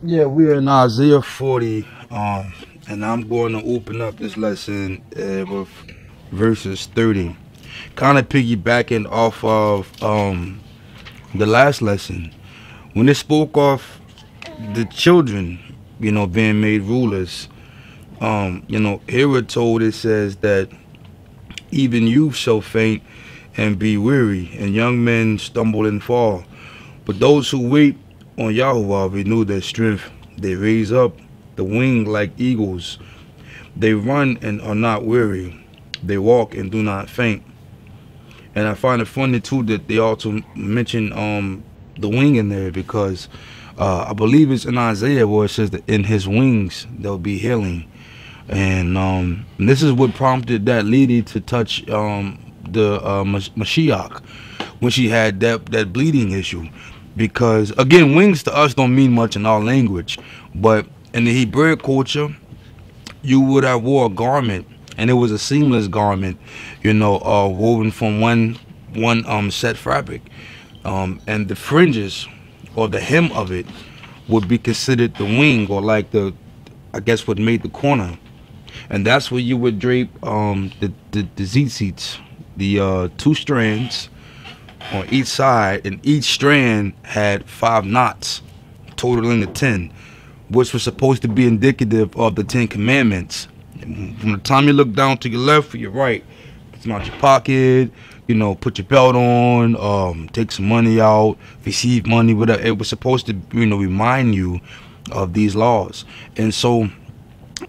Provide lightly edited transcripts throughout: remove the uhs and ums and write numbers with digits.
Yeah, we're in Isaiah 40, and I'm going to open up this lesson with verses 30. Kind of piggybacking off of the last lesson. When it spoke of the children, being made rulers, here we're told, it says that even youth shall faint and be weary, and young men stumble and fall. But those who wait on Yahuwah renew their strength. They raise up the wing like eagles. They run and are not weary. They walk and do not faint. And I find it funny too that they also mention the wing in there, because I believe it's in Isaiah where it says that in his wings there'll be healing. And this is what prompted that lady to touch the Mashiach when she had that bleeding issue. Because again, wings to us don't mean much in our language, but in the Hebraic culture, you would have wore a garment, and it was a seamless garment, woven from one set fabric, and the fringes or the hem of it would be considered the wing, or like I guess what made the corner, and that's where you would drape the tzitzits, the 2 strands on each side, and each strand had 5 knots, totaling to 10, which was supposed to be indicative of the 10 commandments. And from the time you look down to your left or your right, it's out your pocket, put your belt on, take some money out, receive money, whatever. It was supposed to, remind you of these laws. And so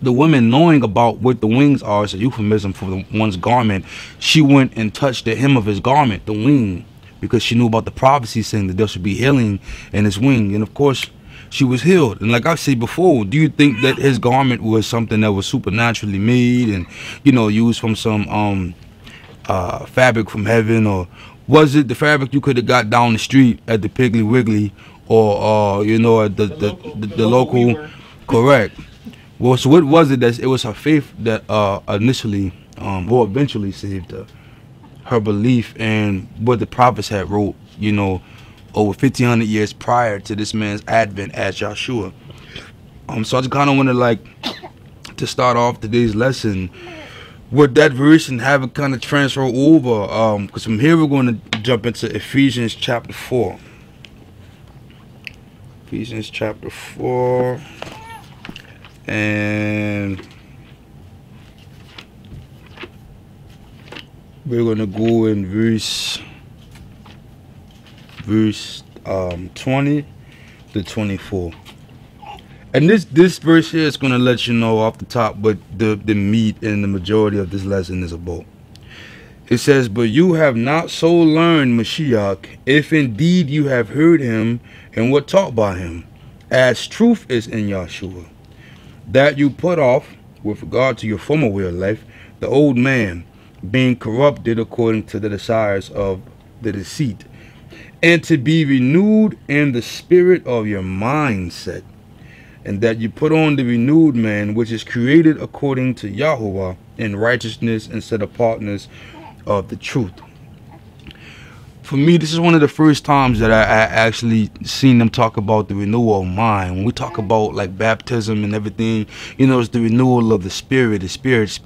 the woman, knowing about what the wings are, it's a euphemism for one's garment, she went and touched the hem of his garment, the wing, because she knew about the prophecy saying that there should be healing in his wing. And of course, she was healed. And like I said before, do you think that his garment was something that was supernaturally made and, used from some fabric from heaven? Or was it the fabric you could have got down the street at the Piggly Wiggly, or at the local? Correct. Well, so what was it? That it was her faith that initially or eventually saved her. Her belief in what the prophets had wrote, over 1,500 years prior to this man's advent as Yahshua. So I just kind of want to start off today's lesson with that verse and have it kind of transfer over, because from here we're going to jump into Ephesians chapter 4. Ephesians chapter 4, and we're going to go in verse 20 to 24. And this verse here is going to let you know off the top what the meat and the majority of this lesson is about. It says, "But you have not so learned Mashiach, if indeed you have heard him and were taught by him, as truth is in Yahshua, that you put off, with regard to your former way of life, the old man, being corrupted according to the desires of the deceit, and to be renewed in the spirit of your mindset, and that you put on the renewed man, which is created according to Yahuwah in righteousness and set apartness of the truth." For me, this is one of the first times that I actually seen them talk about the renewal of mind. When we talk about like baptism and everything, it's the renewal of the spirit, spirit.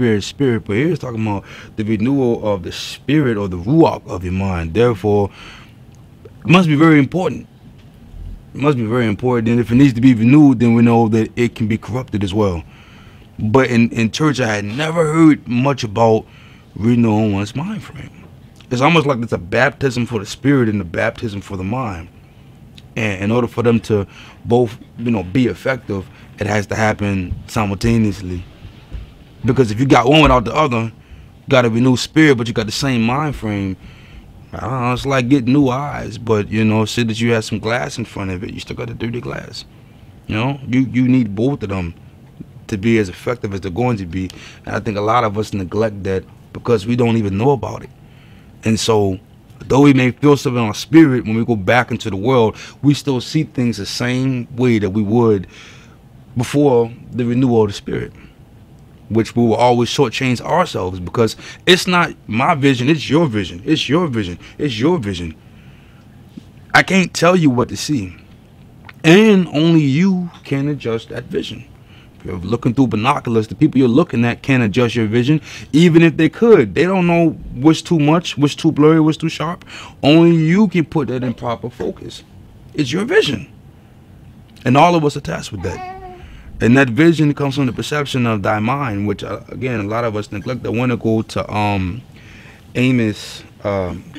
But here it's talking about the renewal of the spirit, or the ruach of your mind. Therefore, it must be very important. It must be very important. And if it needs to be renewed, then we know that it can be corrupted as well. But in church, I had never heard much about renewing one's mind frame. It's almost like it's a baptism for the spirit and a baptism for the mind. And in order for them to both, be effective, it has to happen simultaneously. Because if you got one without the other, you got a renewed spirit, but you got the same mind frame. I don't know, it's like getting new eyes, but say that you have some glass in front of it, you still got the dirty glass. You need both of them to be as effective as they're going to be. And I think a lot of us neglect that because we don't even know about it. And so, though we may feel something in our spirit, when we go back into the world, we still see things the same way that we would before the renewal of the spirit, which we will always shortchange ourselves, because it's not my vision, it's your vision. It's your vision. It's your vision. I can't tell you what to see. And only you can adjust that vision. If you're looking through binoculars, the people you're looking at can't adjust your vision. Even if they could, they don't know what's too much, what's too blurry, what's too sharp. Only you can put that in proper focus. It's your vision. And all of us are tasked with that. And that vision comes from the perception of thy mind, which again, a lot of us neglect. I want to go to Amos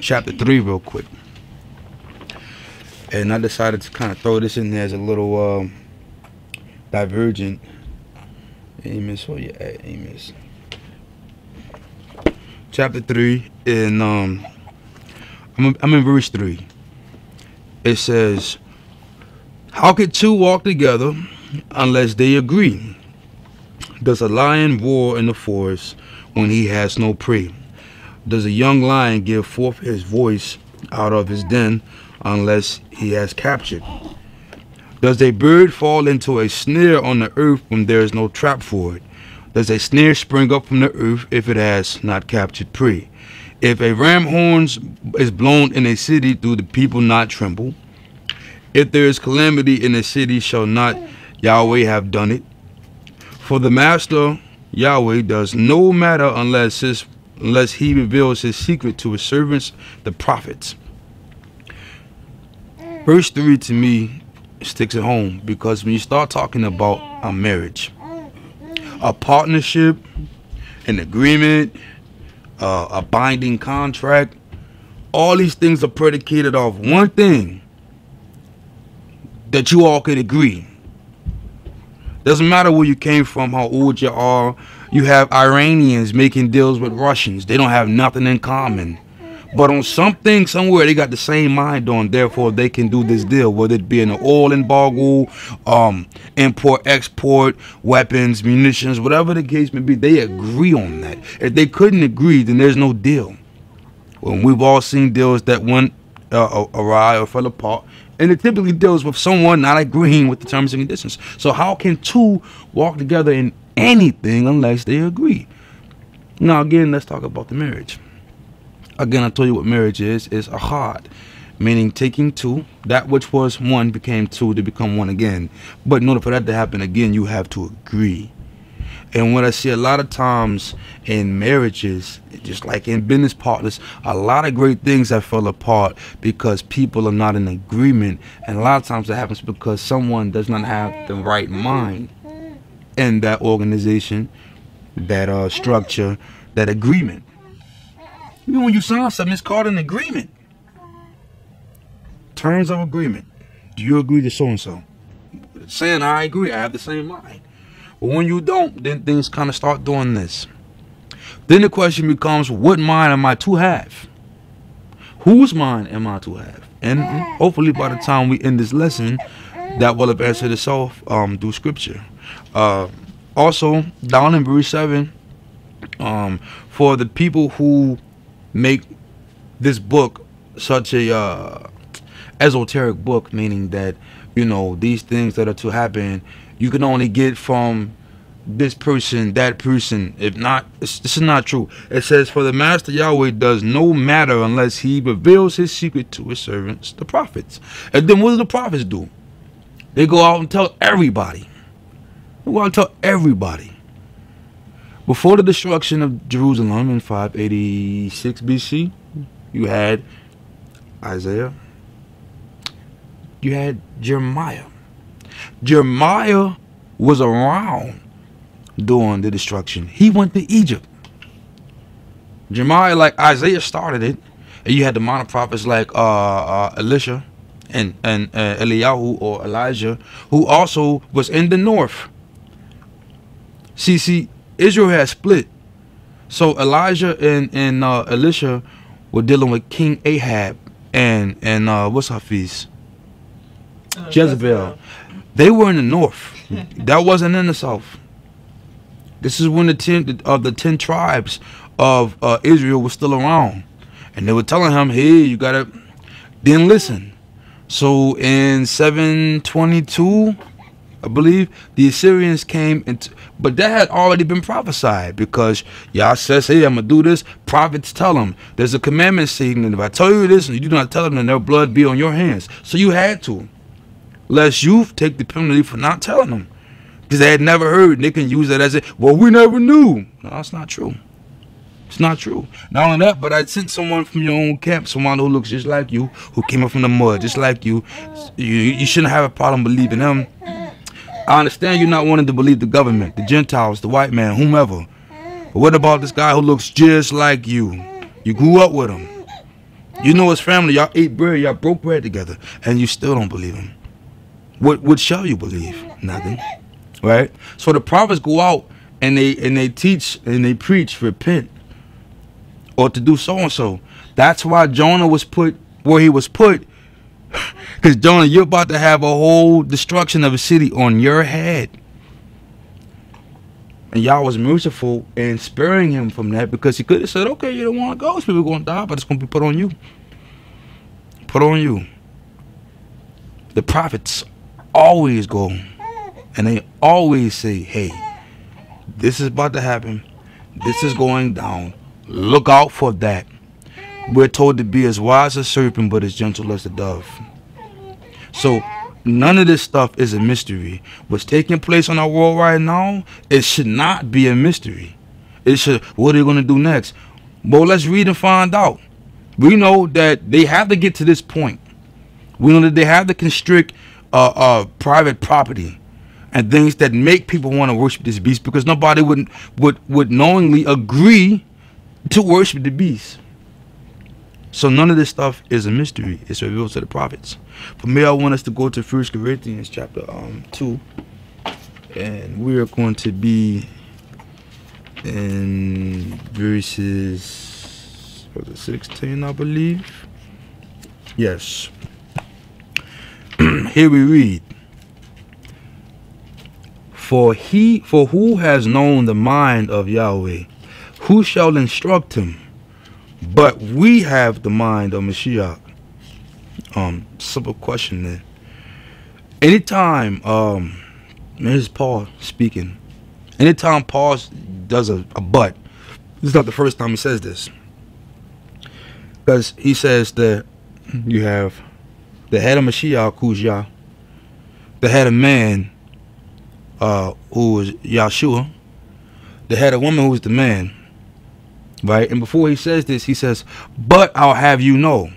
chapter 3 real quick. And I decided to kind of throw this in there as a little divergent. Amos, where you at, Amos? Chapter 3, and I'm in verse 3. It says, how could two walk together unless they agree? Does a lion roar in the forest when he has no prey? Does a young lion give forth his voice out of his den unless he has captured? Does a bird fall into a snare on the earth when there is no trap for it? Does a snare spring up from the earth if it has not captured prey? If a ram horns is blown in a city, do the people not tremble? If there is calamity in a city, shall not Yahweh have done it? For the Master Yahweh does no matter unless he reveals his secret to his servants, the prophets. Verse 3 to me sticks at home, because when you start talking about a marriage, a partnership, an agreement, a binding contract, all these things are predicated off one thing: that you all can agree. Doesn't matter where you came from, how old you are. You have Iranians making deals with Russians. They don't have nothing in common, but on something somewhere they got the same mind on. Therefore they can do this deal, whether it be an oil embargo, import, export, weapons, munitions, whatever the case may be. They agree on that. If they couldn't agree, then there's no deal. Well, we've all seen deals that went awry or fell apart, and it typically deals with someone not agreeing with the terms and conditions. So how can two walk together in anything unless they agree? Now again, let's talk about the marriage. Again, I told you what marriage is. It's ahad, meaning taking two. That which was one became two to become one again. But in order for that to happen again, you have to agree. And what I see a lot of times in marriages, just like in business partners, a lot of great things that fell apart because people are not in agreement. And a lot of times that happens because someone does not have the right mind in that organization, that structure, that agreement. Even when you sign something, it's called an agreement. Terms of agreement. Do you agree to so-and-so? Saying I agree, I have the same mind. But when you don't, then things kind of start doing this. Then the question becomes, what mind am I to have? Whose mind am I to have? And hopefully by the time we end this lesson, that will have answered itself through scripture. Also, down in verse 7, for the people who make this book such a esoteric book, meaning that, you know, these things that are to happen, you can only get from this person, that person. If not, this is not true. It says, for the Master Yahweh does no matter unless he reveals his secret to his servants, the prophets. And then what do the prophets do? They go out and tell everybody. They go out and tell everybody. Before the destruction of Jerusalem in 586 BC, you had Isaiah. You had Jeremiah. Jeremiah was around during the destruction. He went to Egypt. Jeremiah, like Isaiah, started it, and you had the minor prophets like Elisha and Eliyahu or Elijah, who also was in the north. See, Israel had split. So Elijah and Elisha were dealing with King Ahab and what's her feast? Jezebel. They were in the north. That wasn't in the south. This is when the 10 tribes of Israel were still around, and they were telling him, "Hey, you gotta." Didn't listen. So in 722, I believe, the Assyrians came, but that had already been prophesied, because Yah says, "Hey, I'm gonna do this." Prophets tell them, "There's a commandment saying that if I tell you this and you do not tell them, then their blood be on your hands." So you had to. lest you take the penalty for not telling them. Because they had never heard. They can use that as a, well, we never knew. No, that's not true. It's not true. Not only that, but I sent someone from your own camp, someone who looks just like you, who came up from the mud, just like you. You shouldn't have a problem believing them. I understand you're not wanting to believe the government, the Gentiles, the white man, whomever. But what about this guy who looks just like you? You grew up with him. You know his family. Y'all ate bread. Y'all broke bread together. And you still don't believe him. What shall you believe? Nothing. Right? So the prophets go out and they teach and they preach, repent, or to do so and so. That's why Jonah was put where he was put. Because Jonah, you're about to have a whole destruction of a city on your head. And y'all was merciful in sparing him from that, because he could have said, okay, you don't want to go, these people are going to die, but it's going to be put on you. Put on you. The prophets always go and they always say, hey, this is about to happen. This is going down. Look out for that. We're told to be as wise as a serpent, but as gentle as a dove. So none of this stuff is a mystery. What's taking place in our world right now, it should not be a mystery. It should, what are they going to do next? Well, let's read and find out. We know that they have to get to this point. We know that they have to constrict private property and things that make people want to worship this beast, because nobody would knowingly agree to worship the beast. So none of this stuff is a mystery. It's revealed to the prophets. From here, I want us to go to 1 Corinthians chapter 2. And we are going to be in verses 16, I believe. Yes. Here we read. For who has known the mind of Yahweh? Who shall instruct him? But we have the mind of Mashiach. Simple question there. Anytime, here's Paul speaking. Anytime Paul does a but, this is not the first time he says this. Because he says that you have the head of Mashiach, who's Yah. The head of man, who is Yahshua. The head of woman, who is the man. Right? And before he says this, he says, but I'll have you know,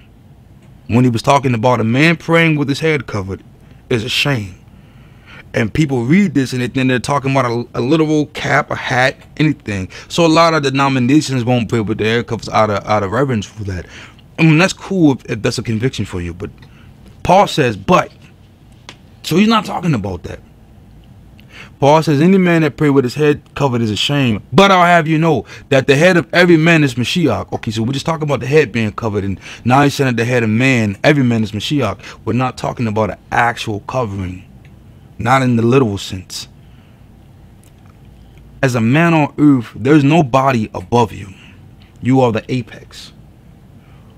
when he was talking about a man praying with his head covered is a shame. And people read this and then they're talking about a literal cap, a hat, anything. So a lot of denominations won't pray with their head covers out of reverence for that. I mean, that's cool if that's a conviction for you. But Paul says, but. So he's not talking about that. Paul says, any man that pray with his head covered is a shame. But I'll have you know that the head of every man is Mashiach. Okay, so we're just talking about the head being covered. And now he's saying that the head of man, every man is Mashiach. We're not talking about an actual covering. Not in the literal sense. As a man on earth, there's nobody above you. You are the apex.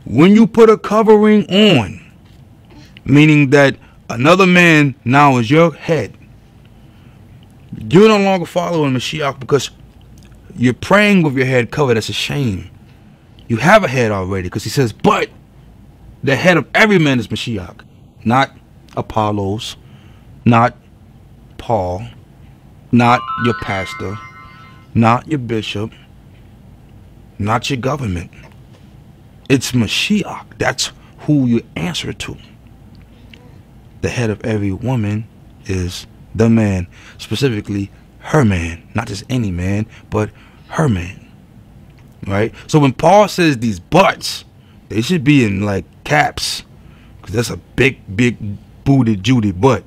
When you put a covering on, meaning that another man now is your head, you're no longer following Mashiach because you're praying with your head covered. That's a shame. You have a head already, because he says, but the head of every man is Mashiach. Not Apollos, not Paul, not your pastor, not your bishop, not your government. It's Mashiach. That's who you answer to. The head of every woman is the man, specifically her man, not just any man, but her man. Right? So when Paul says these buts, they should be in like caps, because that's a big booty Judy butt,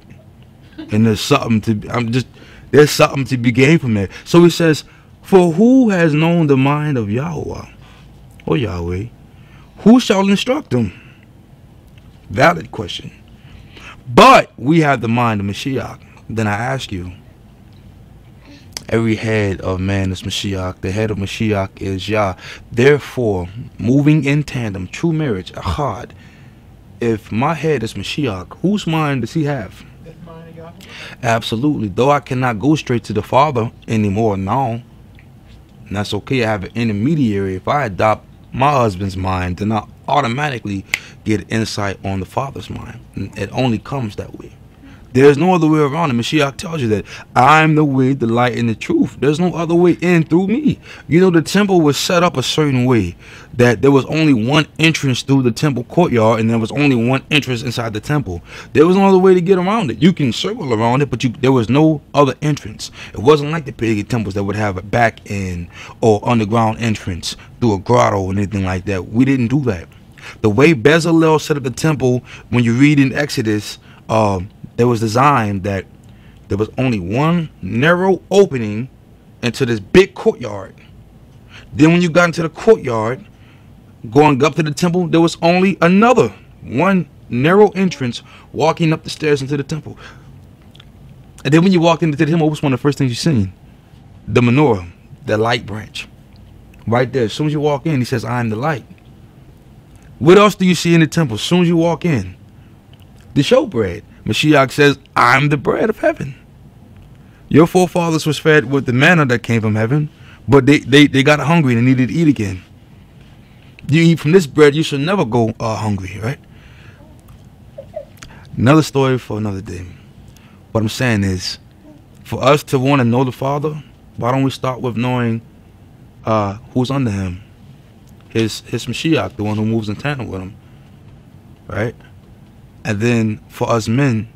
and there's something to there's something to be gained from that. So he says, for who has known the mind of Yahuwah or Yahweh? Who shall instruct him? Valid question. But we have the mind of Mashiach. Then I ask you, every head of man is Mashiach. The head of Mashiach is Yah. Therefore, moving in tandem, true marriage, Ahad. If my head is Mashiach, whose mind does he have? The mind of Yahweh. Absolutely. Though I cannot go straight to the Father anymore now, and that's okay. I have an intermediary. If I adopt my husband's mind, then I automatically get insight on the Father's mind. And it only comes that way. There's no other way around it. Mashiach tells you that I'm the way, the light, and the truth. There's no other way in through me. You know, the temple was set up a certain way that there was only one entrance through the temple courtyard, and there was only one entrance inside the temple. There was no other way to get around it. You can circle around it, but there was no other entrance. It wasn't like the pagan temples that would have a back end or underground entrance through a grotto or anything like that. We didn't do that. The way Bezalel set up the temple, when you read in Exodus, it was designed that there was only one narrow opening into this big courtyard. Then when you got into the courtyard, going up to the temple, there was only another one narrow entrance walking up the stairs into the temple. And then when you walked into the temple, what was one of the first things you seen? The menorah, the light branch. Right there. As soon as you walk in, he says, I am the light. What else do you see in the temple as soon as you walk in? The showbread. Mashiach says, I'm the bread of heaven. Your forefathers was fed with the manna that came from heaven, but they got hungry and needed to eat again. You eat from this bread, you should never go hungry, right? Another story for another day. What I'm saying is, for us to want to know the Father, why don't we start with knowing who's under him? His Mashiach, the one who moves in tandem with him, right? And then for us men,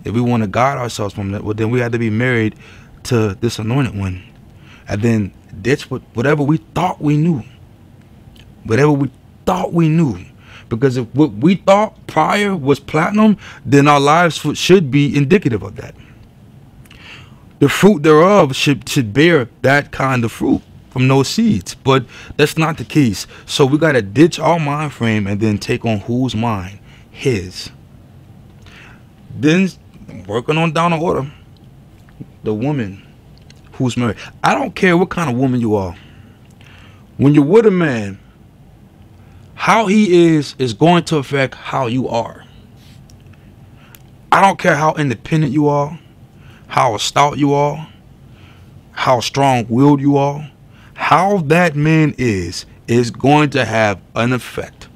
if we want to guide ourselves from that, well, then we have to be married to this anointed one. And then ditch whatever we thought we knew. Whatever we thought we knew. Because if what we thought prior was platinum, then our lives should be indicative of that. The fruit thereof should bear that kind of fruit from those seeds. But that's not the case. So we got to ditch our mind frame and then take on whose mind? His. Then working on down the order, the woman who's married. I don't care what kind of woman you are. When you're with a man, how he is going to affect how you are. I don't care how independent you are, how stout you are, how strong-willed you are. How that man is going to have an effect,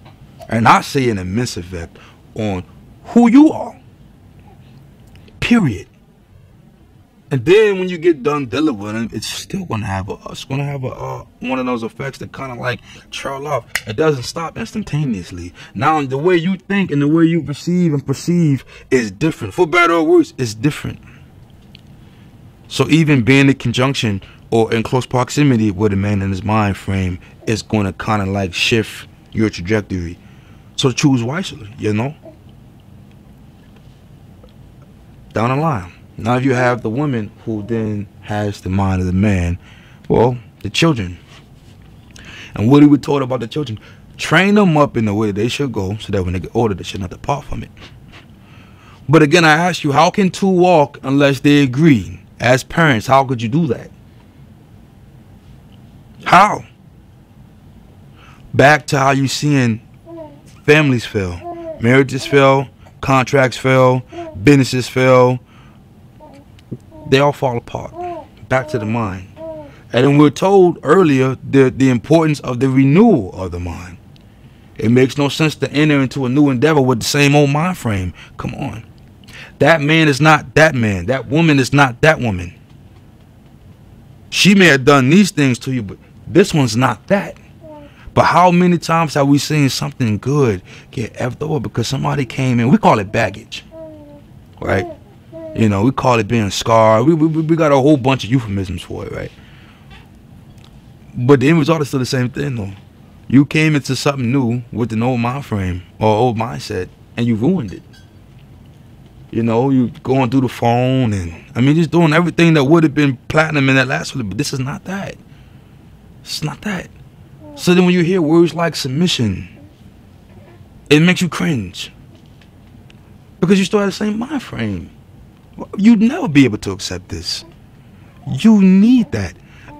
and I say an immense effect, on who you are. Period. And then when you get done dealing with him, it's still gonna have one of those effects that kind of like trail off. It doesn't stop instantaneously. Now the way you think and the way you perceive and perceive is different. For better or worse, it's different. So even being in conjunction or in close proximity with a man in his mind frame is going to kind of like shift your trajectory. So choose wisely, you know. Down the line. Now if you have the woman who then has the mind of the man, well, the children. And what are we taught about the children? Train them up in the way they should go, so that when they get older, they should not depart from it. But again, I ask you, how can two walk unless they agree? As parents, how could you do that? How? Back to how you seeing families fail. Marriages fail. Contracts fail. Businesses fail. They all fall apart. Back to the mind. And then we're told earlier the importance of the renewal of the mind. It makes no sense to enter into a new endeavor with the same old mind frame. Come on. That man is not that man. That woman is not that woman. She may have done these things to you, but this one's not that. But how many times have we seen something good get effed over because somebody came in? We call it baggage, right? You know, we call it being scarred. We got a whole bunch of euphemisms for it, right? But the end result is still the same thing, though. You came into something new with an old mind frame or old mindset, and you ruined it. You know, you going through the phone and, I mean, just doing everything that would have been platinum in that last one, but this is not that. It's not that. So then when you hear words like submission, it makes you cringe. Because you still have the same mind frame. You'd never be able to accept this. You need that.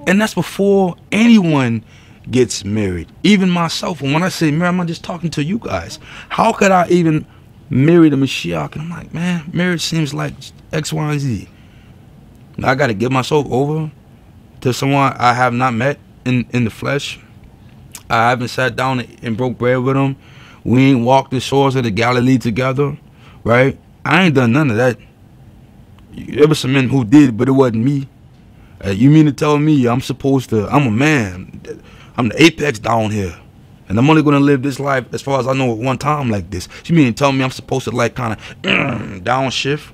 And that's before anyone gets married. Even myself. And when I say married, I'm not just talking to you guys. How could I even marry the Mashiach? And I'm like, man, marriage seems like X, Y, and Z. I got to give myself over to someone I have not met in the flesh. I haven't sat down and broke bread with them. We ain't walked the shores of the Galilee together, right? I ain't done none of that. There were some men who did, but it wasn't me. You mean to tell me I'm a man. I'm the apex down here. And I'm only going to live this life, as far as I know, at one time like this. You mean to tell me I'm supposed to, like, kind of downshift?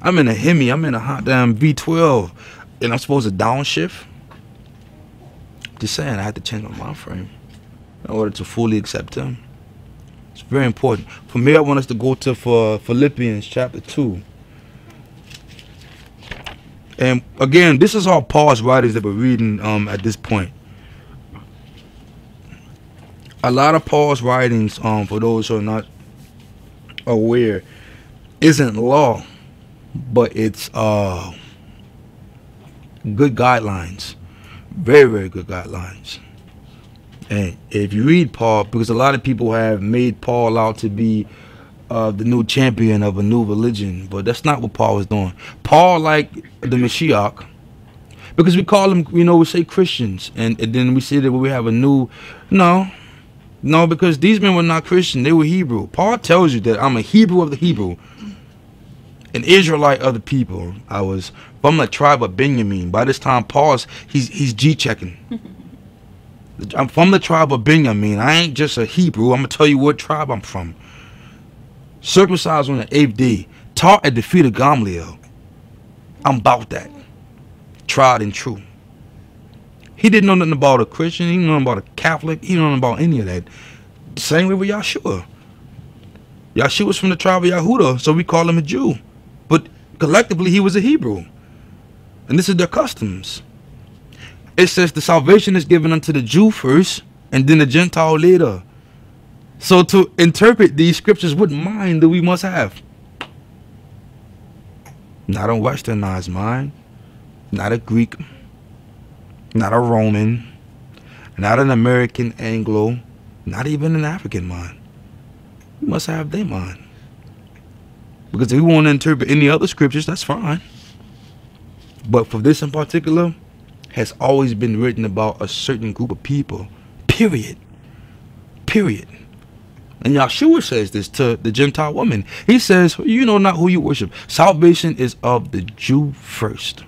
I'm in a Hemi. I'm in a hot damn V12. And I'm supposed to downshift? Just saying, I had to change my mind frame in order to fully accept him. It's very important. From here, I want us to go to Philippians Chapter 2. And again, this is all Paul's writings that we're reading at this point. A lot of Paul's writings, for those who are not aware, isn't law, but it's good guidelines. Very, very good guidelines. And if you read Paul, because a lot of people have made Paul out to be the new champion of a new religion, but that's not what Paul was doing. Paul, like the Mashiach, because we call them, we say Christians, and then we say that we have a new, no, because these men were not Christian, they were Hebrew. Paul tells you that I'm a Hebrew of the Hebrew, an Israelite of the people. I was from the tribe of Benjamin. By this time, he's G-checking. I'm from the tribe of Benjamin. I ain't just a Hebrew. I'm going to tell you what tribe I'm from. Circumcised on the 8th day. Taught at the feet of Gamaliel. I'm about that. Tried and true. He didn't know nothing about a Christian. He didn't know nothing about a Catholic. He didn't know nothing about any of that. Same way with Yahshua. Yahshua was from the tribe of Yahuwah, so we call him a Jew. But collectively, he was a Hebrew. And this is their customs. It says the salvation is given unto the Jew first, and then the Gentile later. So to interpret these scriptures, what mind do we must have? Not a westernized mind, not a Greek, not a Roman, not an American Anglo, not even an African mind. We must have their mind. Because if we want to interpret any other scriptures, that's fine. But for this in particular, has always been written about a certain group of people. Period. Period. And Yahshua says this to the Gentile woman. He says, you know not who you worship. Salvation is of the Jew first.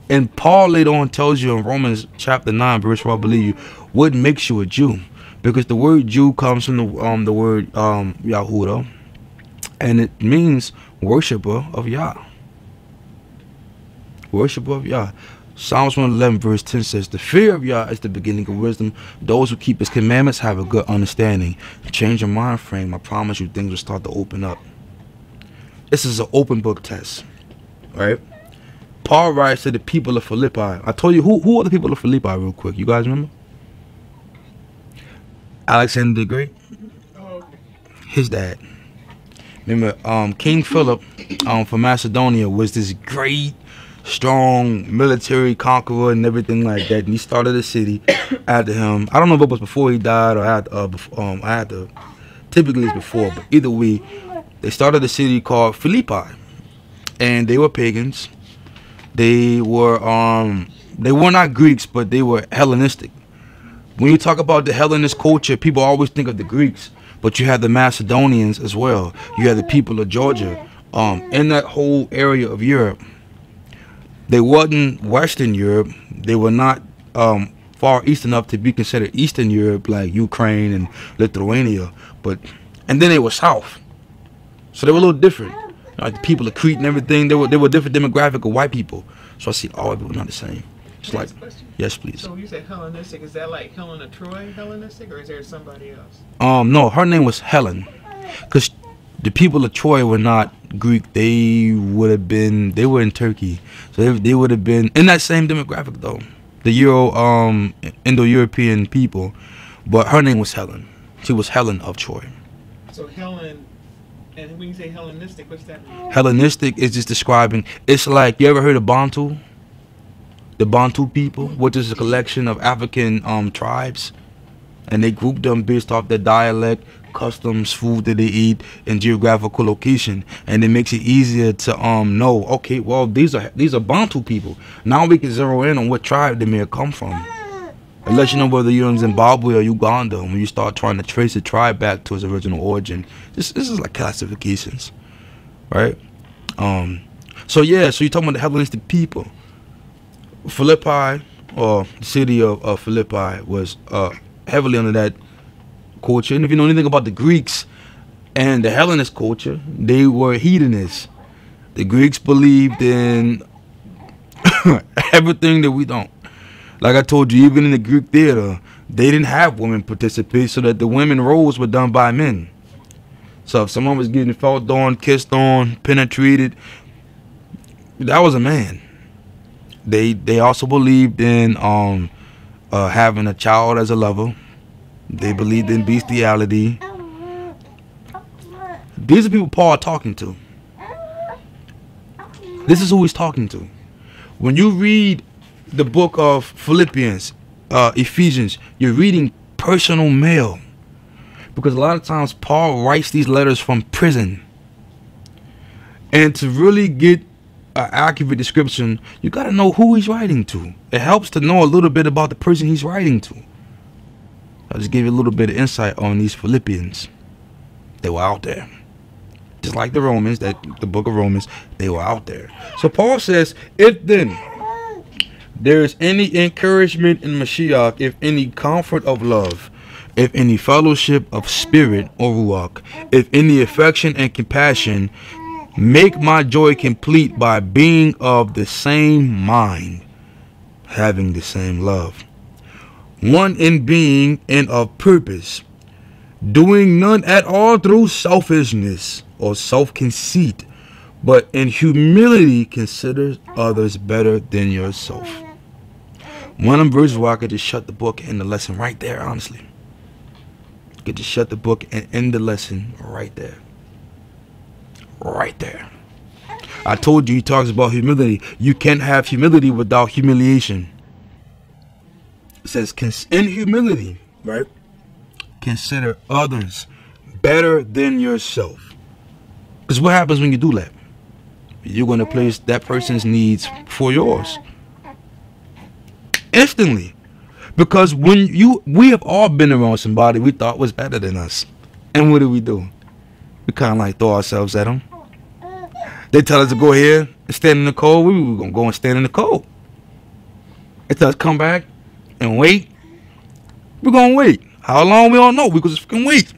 And Paul later on tells you in Romans chapter 9, verse 4, I believe, what makes you a Jew. Because the word Jew comes from the word Yahuwah. And it means worshiper of Yah. Worshiper of Yah. Psalms 111 verse 10 says, the fear of Yah is the beginning of wisdom. Those who keep his commandments have a good understanding. Change your mind frame. I promise you things will start to open up. This is an open book test. Right? Paul writes to the people of Philippi. I told you, who are the people of Philippi real quick? You guys remember? Alexander the Great. His dad. Remember, King Philip from Macedonia was this great, strong military conqueror and everything like that. And he started a city after him. I don't know if it was before he died or after. Typically it's before, but either way, they started a city called Philippi. And they were pagans. They were not Greeks, but they were Hellenistic. When you talk about the Hellenist culture, people always think of the Greeks. But you had the Macedonians as well. You had the people of Georgia. In that whole area of Europe, they wasn't Western Europe. They were not far east enough to be considered Eastern Europe, like Ukraine and Lithuania. And then they were south. So they were a little different. Like the people of Crete and everything, they were different demographic of white people. So I see all white people not the same. It's like, yes, please. So when you say Hellenistic, is that like Helen of Troy Hellenistic, or is there somebody else? No, her name was Helen, because the people of Troy were not Greek. They were in Turkey, so they would have been in that same demographic though, the Indo-European people. But her name was Helen. She was Helen of Troy. So Helen. And when you say Hellenistic, what's that mean? Hellenistic is just describing. It's like, you ever heard of Bantu? The Bantu people, which is a collection of African tribes, and they group them based off their dialect, customs, food that they eat, and geographical location, and it makes it easier to know. Okay, well these are Bantu people. Now we can zero in on what tribe they may have come from. Unless you know whether you're in Zimbabwe or Uganda, when you start trying to trace the tribe back to its original origin. This is like classifications, right? So yeah, so you're talking about the Hellenistic people. Philippi, or the city of Philippi, was heavily under that culture. And if you know anything about the Greeks and the Hellenist culture, they were heathenists. The Greeks believed in everything that we don't. Like I told you, even in the Greek theater, they didn't have women participate, so that the women roles were done by men. So if someone was getting felt on, kissed on, penetrated, that was a man. They also believed in having a child as a lover. They believed in bestiality. These are people Paul talking to. This is who he's talking to. When you read the book of Philippians, Ephesians, you're reading personal mail. Because a lot of times Paul writes these letters from prison. And to really get an accurate description, you got to know who he's writing to. It helps to know a little bit about the person he's writing to. I'll just give you a little bit of insight on these Philippians. They were out there. Just like the Romans, the book of Romans, they were out there. So Paul says, if then there is any encouragement in Mashiach, if any comfort of love, if any fellowship of spirit or ruach, if any affection and compassion, make my joy complete by being of the same mind, having the same love, one in being and of purpose, doing none at all through selfishness or self-conceit, but in humility consider others better than yourself. One of them verses where I could just shut the book and end the lesson right there, honestly. Could just shut the book and end the lesson right there. Right there. I told you he talks about humility. You can't have humility without humiliation. It says, in humility, right? Consider others better than yourself. Because what happens when you do that? You're going to place that person's needs for yours. Instantly. Because we have all been around somebody we thought was better than us. And what do? We kind of like throw ourselves at them. They tell us to go here and stand in the cold. We were going to go and stand in the cold. They tell us come back and wait. We're going to wait. How long? We don't know. We could just fucking wait.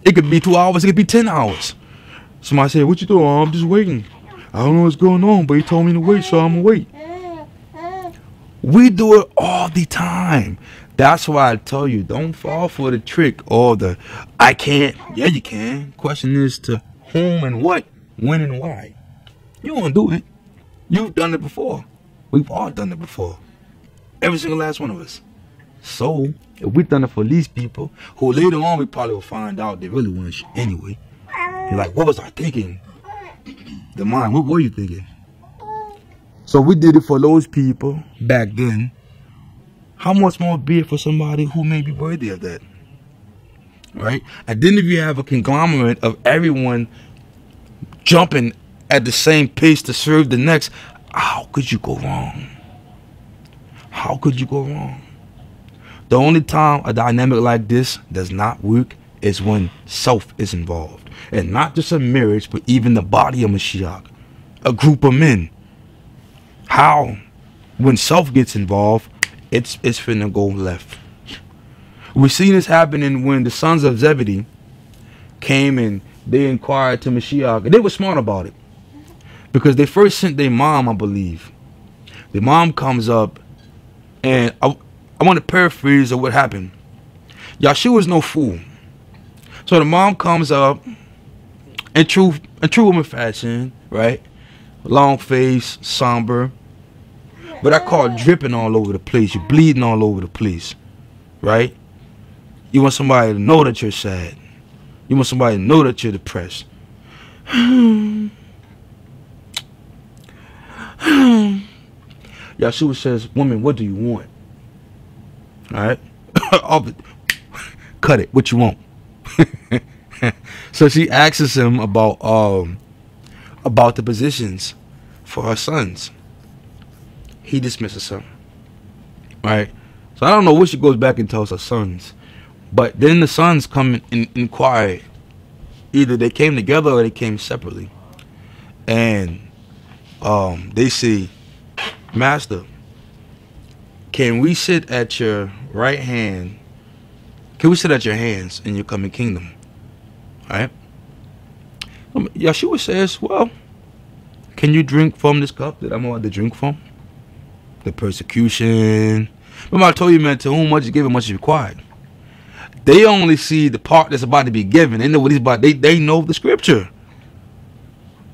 It could be 2 hours. It could be 10 hours. Somebody said, what you doing? Oh, I'm just waiting. I don't know what's going on, but he told me to wait, so I'm going to wait. We do it all the time. That's why I tell you, don't fall for the trick or the, I can't. Yeah, you can. Question is to whom and what, when and why. You won't do it. You've done it before. We've all done it before. Every single last one of us. So, if we've done it for these people, who later on we probably will find out they really want shit anyway. You're like, what was I thinking? The mind, what were you thinking? So we did it for those people back then. How much more be it for somebody who may be worthy of that? Right? And then if you have a conglomerate of everyone jumping at the same pace to serve the next, how could you go wrong? How could you go wrong? The only time a dynamic like this does not work is when self is involved. And not just a marriage, but even the body of Mashiach. A group of men. How? When self gets involved, it's finna go left. We've seen this happening when the sons of Zebedee came and they inquired to Mashiach. And they were smart about it. Because they first sent their mom, I believe. The mom comes up, and I want to paraphrase of what happened. Yahshua is no fool. So the mom comes up in true woman fashion, right? Long face, somber. But I call it dripping all over the place. You're bleeding all over the place, right? You want somebody to know that you're sad. You want somebody to know that you're depressed. Yahshua says, woman, what do you want? All right? Cut it. What you want? So she asks him about the positions for her sons. He dismisses her. Right? So I don't know what she goes back and tells her sons. But then the sons come and inquire. Either they came together or they came separately. And they say, Master, can we sit at your right hand? Can we sit at your hands in your coming kingdom? Right? Yeshua says, well, can you drink from this cup that I'm about to drink from? The persecution. Remember I told you, man, to whom much is given, much is required. They only see the part that's about to be given. They know what he's about. They know the scripture.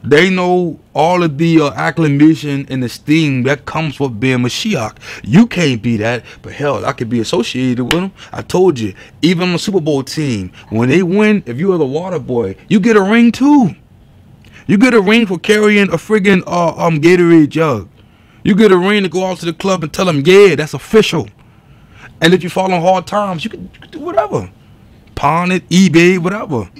They know all of the acclamation and esteem that comes with being Mashiach. You can't be that, but hell, I could be associated with them. I told you, even on the Super Bowl team, when they win, if you are the water boy, you get a ring too. You get a ring for carrying a friggin' Gatorade jug. You get a ring to go out to the club and tell them, yeah, that's official. And if you fall on hard times, you can do whatever. Pawn it, eBay, whatever.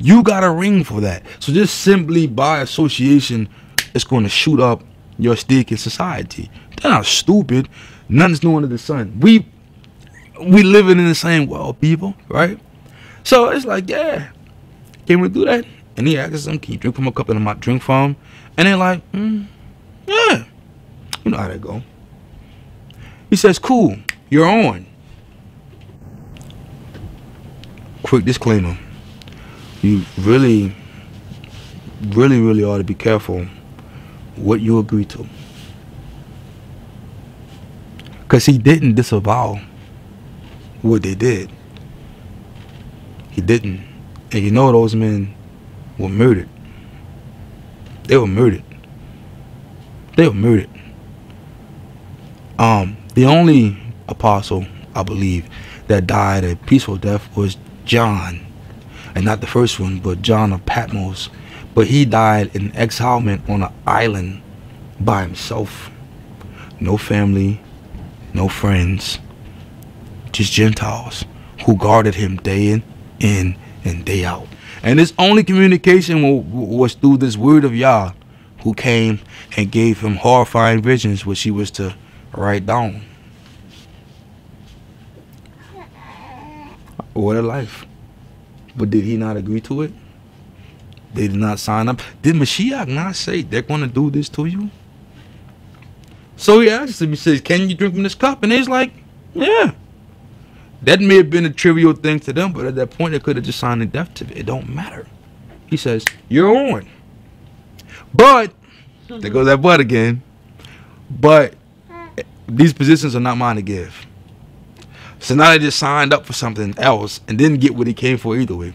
You got a ring for that. So just simply by association, it's going to shoot up your stake in society. They're not stupid. Nothing's new under the sun. We living in the same world, people, right? So it's like, yeah, can we do that? And he asks them, can you drink from a cup that I might drink from? And they're like, yeah. You know how that go. He says, cool, you're on. Quick disclaimer. You really ought to be careful what you agree to. Because he didn't disavow what they did. He didn't. And you know those men were murdered. They were murdered. They were murdered. The only apostle, I believe, that died a peaceful death was John. And not the first one, but John of Patmos. But he died in exilement on an island by himself. No family, no friends, just Gentiles who guarded him day in and day out. And his only communication was through this word of Yah, who came and gave him horrifying visions, which he was to write down. What a life. But did he not agree to it? They did not sign up. Did Mashiach not say they're going to do this to you? So he asks him, he says, can you drink from this cup? And he's like, yeah. That may have been a trivial thing to them, but at that point they could have just signed a death to it. It don't matter. He says, you're on. But, there goes that but again. But these positions are not mine to give. So now they just signed up for something else and didn't get what he came for either way.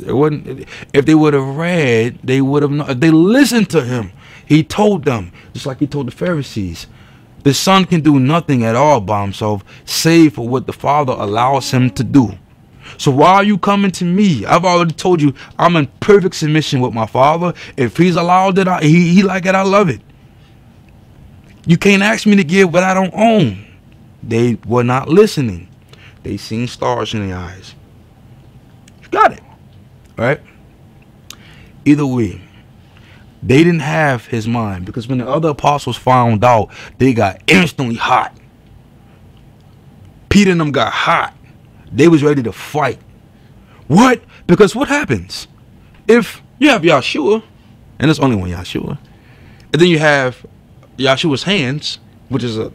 It wasn't. If they would have read, they would have known. If they listened to him, he told them, just like he told the Pharisees, the Son can do nothing at all by himself, save for what the Father allows him to do. So why are you coming to me? I've already told you I'm in perfect submission with my Father. If he's allowed it, he like it, I love it. You can't ask me to give what I don't own. They were not listening. They seen stars in their eyes. You got it. Right? Either way, they didn't have his mind, because when the other apostles found out, they got instantly hot. Peter and them got hot. They was ready to fight. What? Because what happens if you have Yahshua, and there's only one Yahshua, and then you have Yahshua's hands, which is a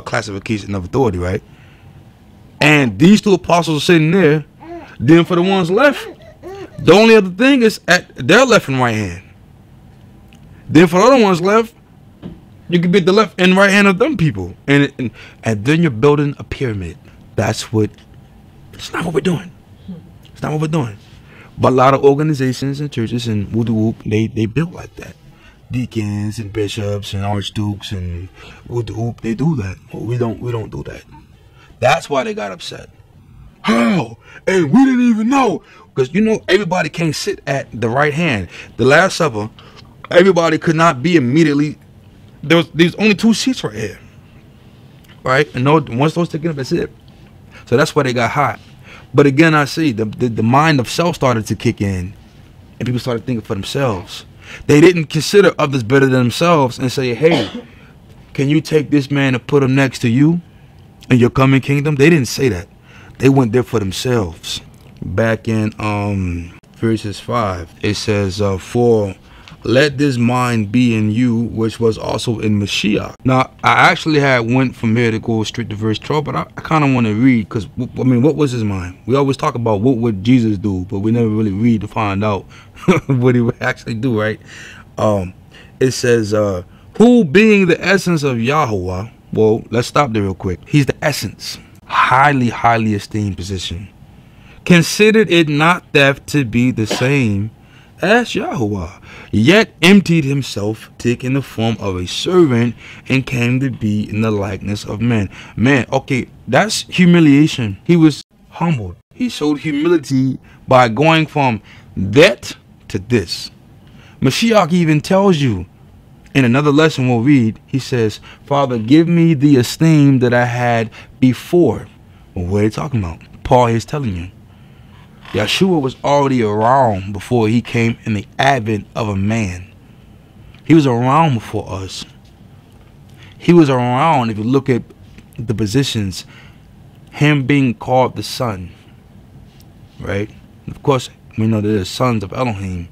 classification of authority, right? And these two apostles are sitting there. Then for the ones left, the only other thing is at their left and right hand. Then for the other ones left, you can be at the left and right hand of them people, and then you're building a pyramid. That's what. It's not what we're doing. It's not what we're doing. But a lot of organizations and churches and Wudu, they built like that. Deacons and bishops and archdukes and Wudu, they do that. Well, we don't do that. That's why they got upset. How? And we didn't even know. Because you know everybody can't sit at the right hand. The Last Supper, everybody could not be immediately. There's only 2 seats right here. Right? And once those taken up, that's it. So that's why they got hot. But again, I see the mind of self started to kick in, and people started thinking for themselves. They didn't consider others better than themselves and say, hey, can you take this man and put him next to you in your coming kingdom? They didn't say that. They went there for themselves. Back in verses 5, it says, for let this mind be in you, which was also in Mashiach. Now, I actually had went from here to go straight to verse 12, but I kind of want to read, because, I mean, what was his mind? We always talk about what would Jesus do, but we never really read to find out what he would actually do, right? It says, who being the essence of Yahuwah, well, let's stop there real quick. He's the essence. Highly, highly esteemed position. Considered it not theft to be the same as Yahuwah, yet emptied himself, taking the form of a servant, and came to be in the likeness of men. Man, okay, that's humiliation. He was humbled. He showed humility by going from that to this. Mashiach even tells you in another lesson we'll read, he says, Father, give me the esteem that I had before. Well, what are you talking about? Paul is telling you. Yeshua was already around before he came in the advent of a man. He was around before us. He was around, if you look at the positions, him being called the Son, right? Of course, we know that there's sons of Elohim.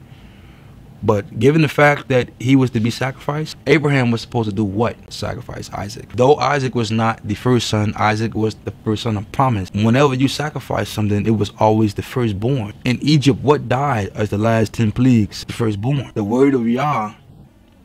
But given the fact that he was to be sacrificed, Abraham was supposed to do what? Sacrifice Isaac. Though Isaac was not the first son, Isaac was the first son of promise. Whenever you sacrifice something, it was always the firstborn. In Egypt, what died as the last 10 plagues? The firstborn. The word of Yah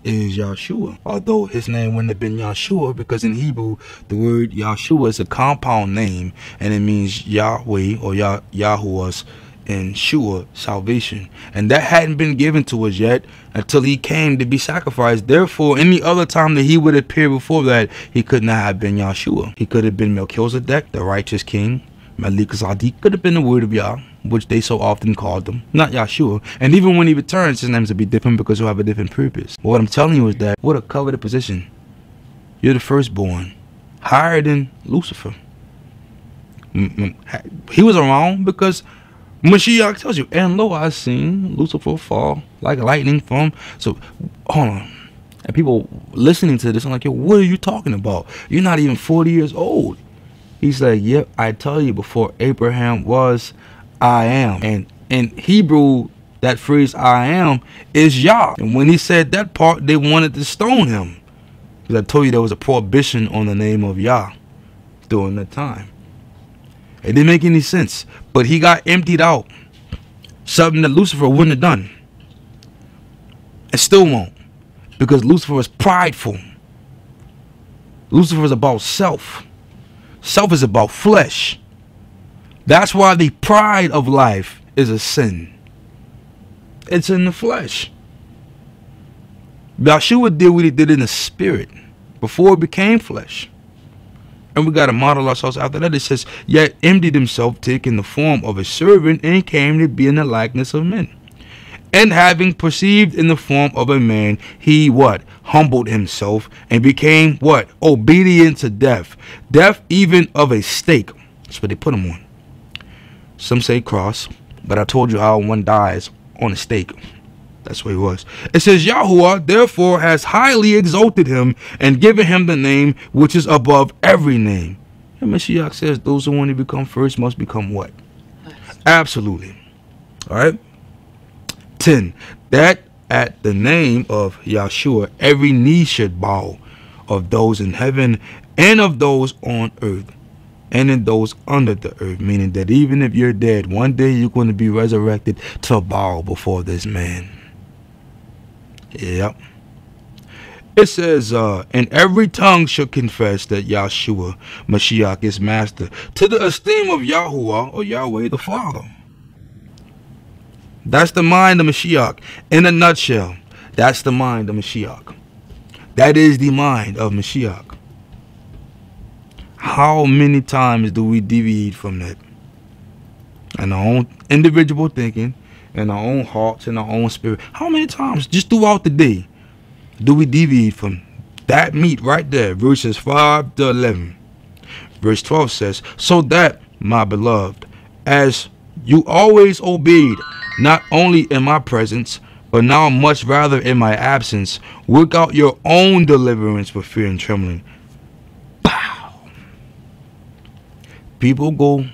is Yahshua. Although his name wouldn't have been Yahshua, because in Hebrew, the word Yahshua is a compound name, and it means Yahweh or Yahuwah's and Shua, salvation, and that hadn't been given to us yet until he came to be sacrificed. Therefore, any other time that he would appear before that, he could not have been Yahshua. He could have been Melchizedek, the righteous king. Malik Zadik could have been the word of Yah, which they so often called him, not Yahshua. And even when he returns, his names will be different because he'll have a different purpose. But what I'm telling you is that, what a coveted position. You're the firstborn, higher than Lucifer. He was around because Mashiach tells you, and lo, I seen Lucifer fall like lightning from. So, hold on. And people listening to this, I'm like, yo, what are you talking about? You're not even 40 years old. He's like, yep, I tell you, before Abraham was, I am. And in Hebrew, that phrase, I am, is Yah. And when he said that part, they wanted to stone him. Because I told you there was a prohibition on the name of Yah during that time. It didn't make any sense. But he got emptied out. Something that Lucifer wouldn't have done. And still won't. Because Lucifer is prideful. Lucifer is about self. Self is about flesh. That's why the pride of life is a sin. It's in the flesh. Yahshua did what he did in the spirit before it became flesh. And we got to model ourselves after that. It says, yet emptied himself, taking the form of a servant, and came to be in the likeness of men. And having perceived in the form of a man, he what? Humbled himself and became what? Obedient to death. Death even of a stake. That's what they put him on. Some say cross, but I told you how one dies on a stake. That's what he was. It says, Yahuwah therefore has highly exalted him and given him the name which is above every name. And Mashiach says those who want to become first must become what? Absolutely. All right. 10. That at the name of Yahshua every knee should bow, of those in heaven and of those on earth and in those under the earth. Meaning that even if you're dead, one day you're going to be resurrected to bow before this man. Yep. It says, and every tongue shall confess that Yahshua, Mashiach, is master, to the esteem of Yahuwah or Yahweh the Father. That's the mind of Mashiach. In a nutshell, that's the mind of Mashiach. That is the mind of Mashiach. How many times do we deviate from that? In our own individual thinking, in our own hearts, in our own spirit. How many times just throughout the day do we deviate from that meat right there? Verses 5 to 11. Verse 12 says, so that, my beloved, as you always obeyed, not only in my presence, but now much rather in my absence, work out your own deliverance with fear and trembling. Pow! People go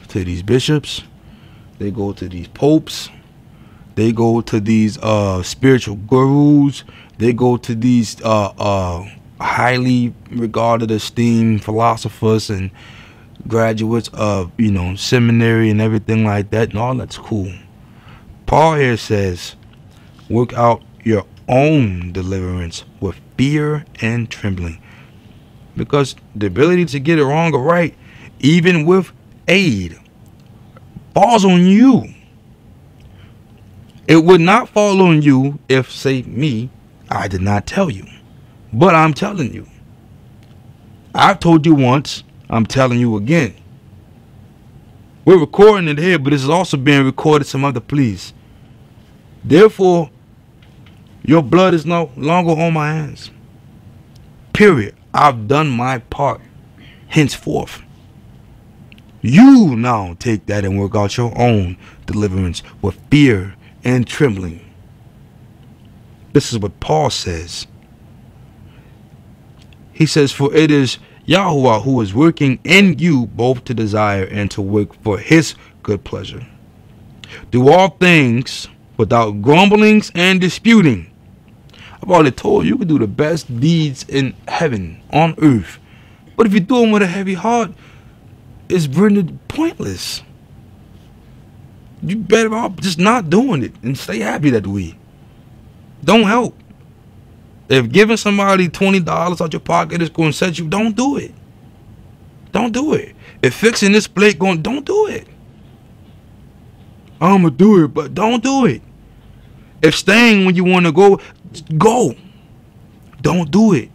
to these bishops. They go to these popes, They go to these spiritual gurus. They go to these highly regarded, esteemed philosophers and graduates of, seminary and everything like that. And all that's cool. Paul here says, work out your own deliverance with fear and trembling. Because the ability to get it wrong or right, even with aid, falls on you. It would not fall on you if, say, me, I did not tell you. But I'm telling you. I've told you once. I'm telling you again. We're recording it here, but this is also being recorded some other place. Therefore, your blood is no longer on my hands. Period. I've done my part. Henceforth, you now take that and work out your own deliverance with fear and trembling. This is what Paul says. He says, for it is Yahuwah who is working in you both to desire and to work for his good pleasure. Do all things without grumblings and disputing. I've already told you, you can do the best deeds in heaven, on earth. But if you do them with a heavy heart, it's rendered pointless. You better off just not doing it and stay happy that way. Don't help. If giving somebody $20 out your pocket is going to set you, don't do it. Don't do it. If fixing this plate don't do it. I'm going to do it, but don't do it. If staying when you want to go. Don't do it.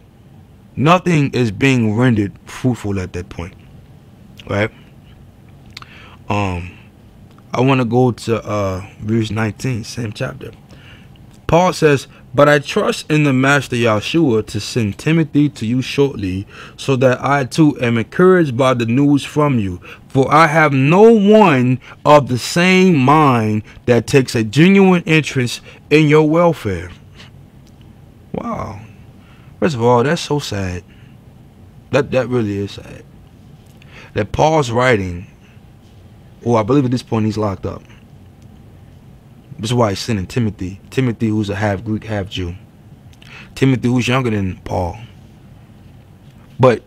Nothing is being rendered fruitful at that point. Right? I want to go to verse 19, same chapter. Paul says, but I trust in the Master Yahuwah to send Timothy to you shortly, so that I too am encouraged by the news from you. For I have no one of the same mind that takes a genuine interest in your welfare. Wow. First of all, that's so sad. That really is sad. That Paul's writing, I believe at this point he's locked up. This is why he's sending Timothy. Timothy, who's a half Greek, half Jew. Timothy, who's younger than Paul. But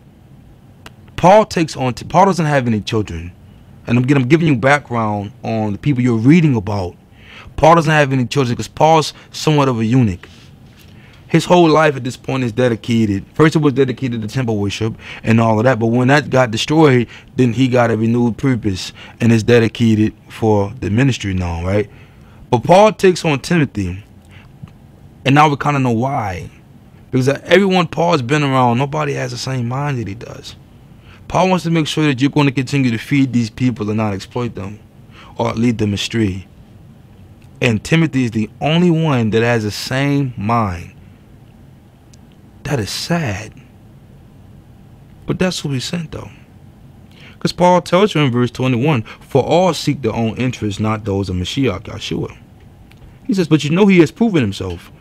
Paul doesn't have any children. And I'm giving you background on the people you're reading about. Paul doesn't have any children because Paul's somewhat of a eunuch. His whole life at this point is dedicated. First it was dedicated to temple worship and all of that. But when that got destroyed, then he got a renewed purpose and is dedicated for the ministry now, right? But Paul takes on Timothy. And now we kind of know why. Because everyone Paul's been around, nobody has the same mind that he does. Paul wants to make sure that you're going to continue to feed these people and not exploit them or lead them astray. And Timothy is the only one that has the same mind. That is sad. But that's who he sent though. Because Paul tells you in verse 21, for all seek their own interests, not those of Mashiach, Yahshua. He says, but you know he has proven himself.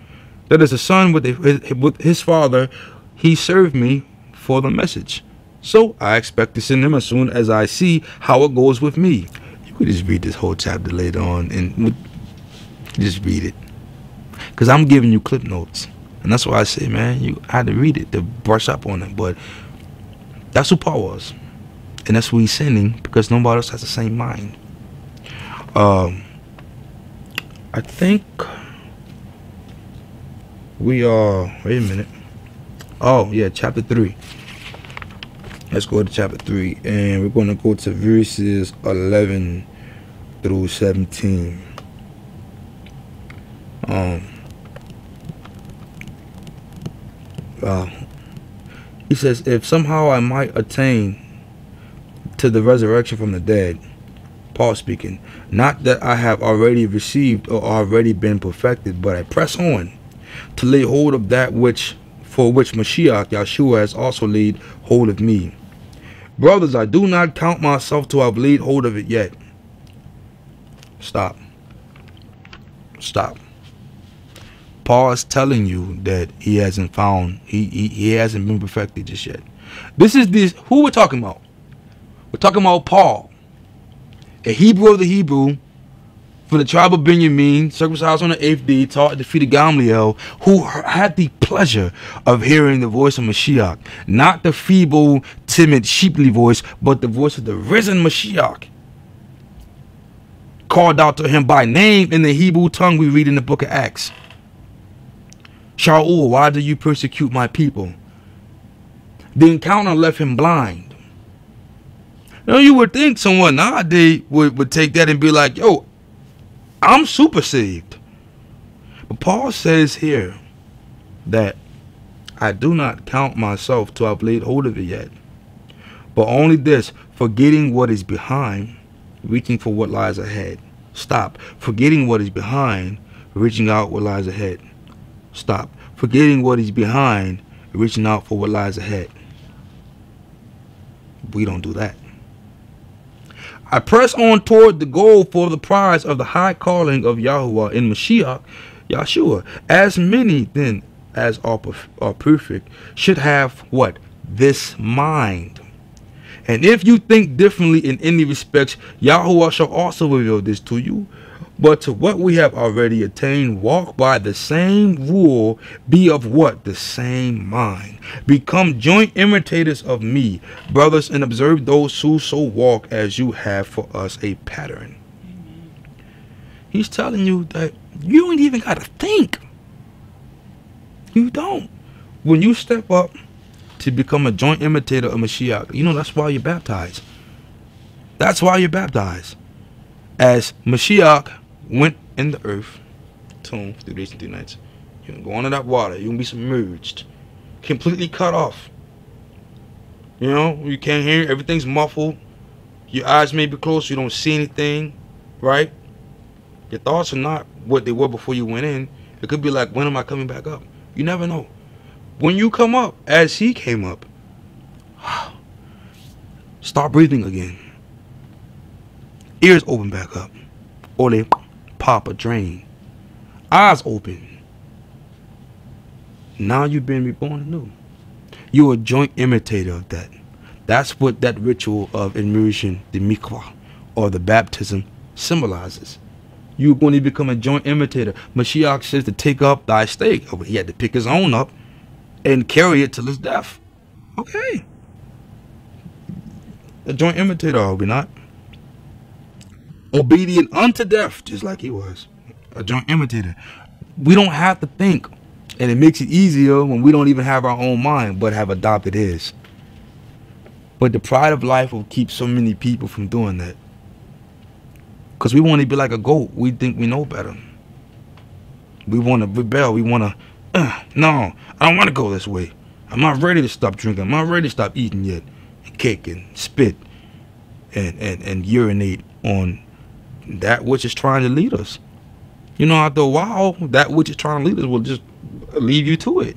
That as a son with his father, he served me for the message. So I expect to send him as soon as I see how it goes with me. You could just read this whole chapter later on and just read it. Because I'm giving you clip notes. And that's why I say, man, you had to read it to brush up on it. But that's who Paul was. And that's who he's sending because nobody else has the same mind. I think we are, wait a minute. Oh, yeah, chapter 3. Let's go to chapter 3. And we're going to go to verses 11 through 17. He says, if somehow I might attain to the resurrection from the dead, Paul speaking, not that I have already received or already been perfected, but I press on to lay hold of that for which Mashiach, Yahshua, has also laid hold of me. Brothers, I do not count myself to have laid hold of it yet. Stop. Paul is telling you that he hasn't found, he hasn't been perfected just yet. Who we're talking about? We're talking about Paul, a Hebrew of the Hebrew, For the tribe of Benjamin, circumcised on the 8th day, taught at the feet of Gamaliel, who had the pleasure of hearing the voice of Mashiach. Not the feeble, timid, sheeply voice, but the voice of the risen Mashiach. Called out to him by name in the Hebrew tongue we read in the book of Acts. Shaul, why do you persecute my people? The encounter left him blind. Now you would think someone nowadays would take that and be like, yo, I'm super saved. But Paul says here that I do not count myself to have laid hold of it yet, but only this, forgetting what is behind, reaching for what lies ahead. Stop. Forgetting what is behind, reaching out what lies ahead. Stop. Forgetting what is behind, reaching out for what lies ahead. We don't do that. I press on toward the goal for the prize of the high calling of Yahuwah in Mashiach, Yahshua. As many then as are perfect should have what? This mind. And if you think differently in any respects, Yahuwah shall also reveal this to you. But to what we have already attained, walk by the same rule, be of what? The same mind. Become joint imitators of me, brothers, and observe those who so walk as you have for us a pattern. He's telling you that you ain't even got to think. You don't. When you step up to become a joint imitator of Mashiach, you know that's why you're baptized. That's why you're baptized. As Mashiach went in the earth, tomb, 3 days and 3 nights, you're going to go under that water. You're going to be submerged, completely cut off. You know, you can't hear, everything's muffled. Your eyes may be closed, you don't see anything, right? Your thoughts are not what they were before you went in. It could be like, when am I coming back up? You never know. When you come up, as he came up, start breathing again. Ears open back up, or they pop or drain. Eyes open. Now you've been reborn anew. You're a joint imitator of that. That's what that ritual of immersion, the mikvah, or the baptism, symbolizes. You're going to become a joint imitator. Mashiach says to take up thy stake. Oh, he had to pick his own up and carry it till his death. Okay. A joint imitator, are we not? Obedient unto death, just like he was. A joint imitator. We don't have to think. And it makes it easier when we don't even have our own mind, but have adopted his. But the pride of life will keep so many people from doing that. Because we want to be like a goat. We think we know better. We want to rebel. We want to, no, I don't want to go this way. I'm not ready to stop drinking. I'm not ready to stop eating yet. And kick and spit and urinate on that which is trying to lead us. You know, after a while, that which is trying to lead us will just lead you to it.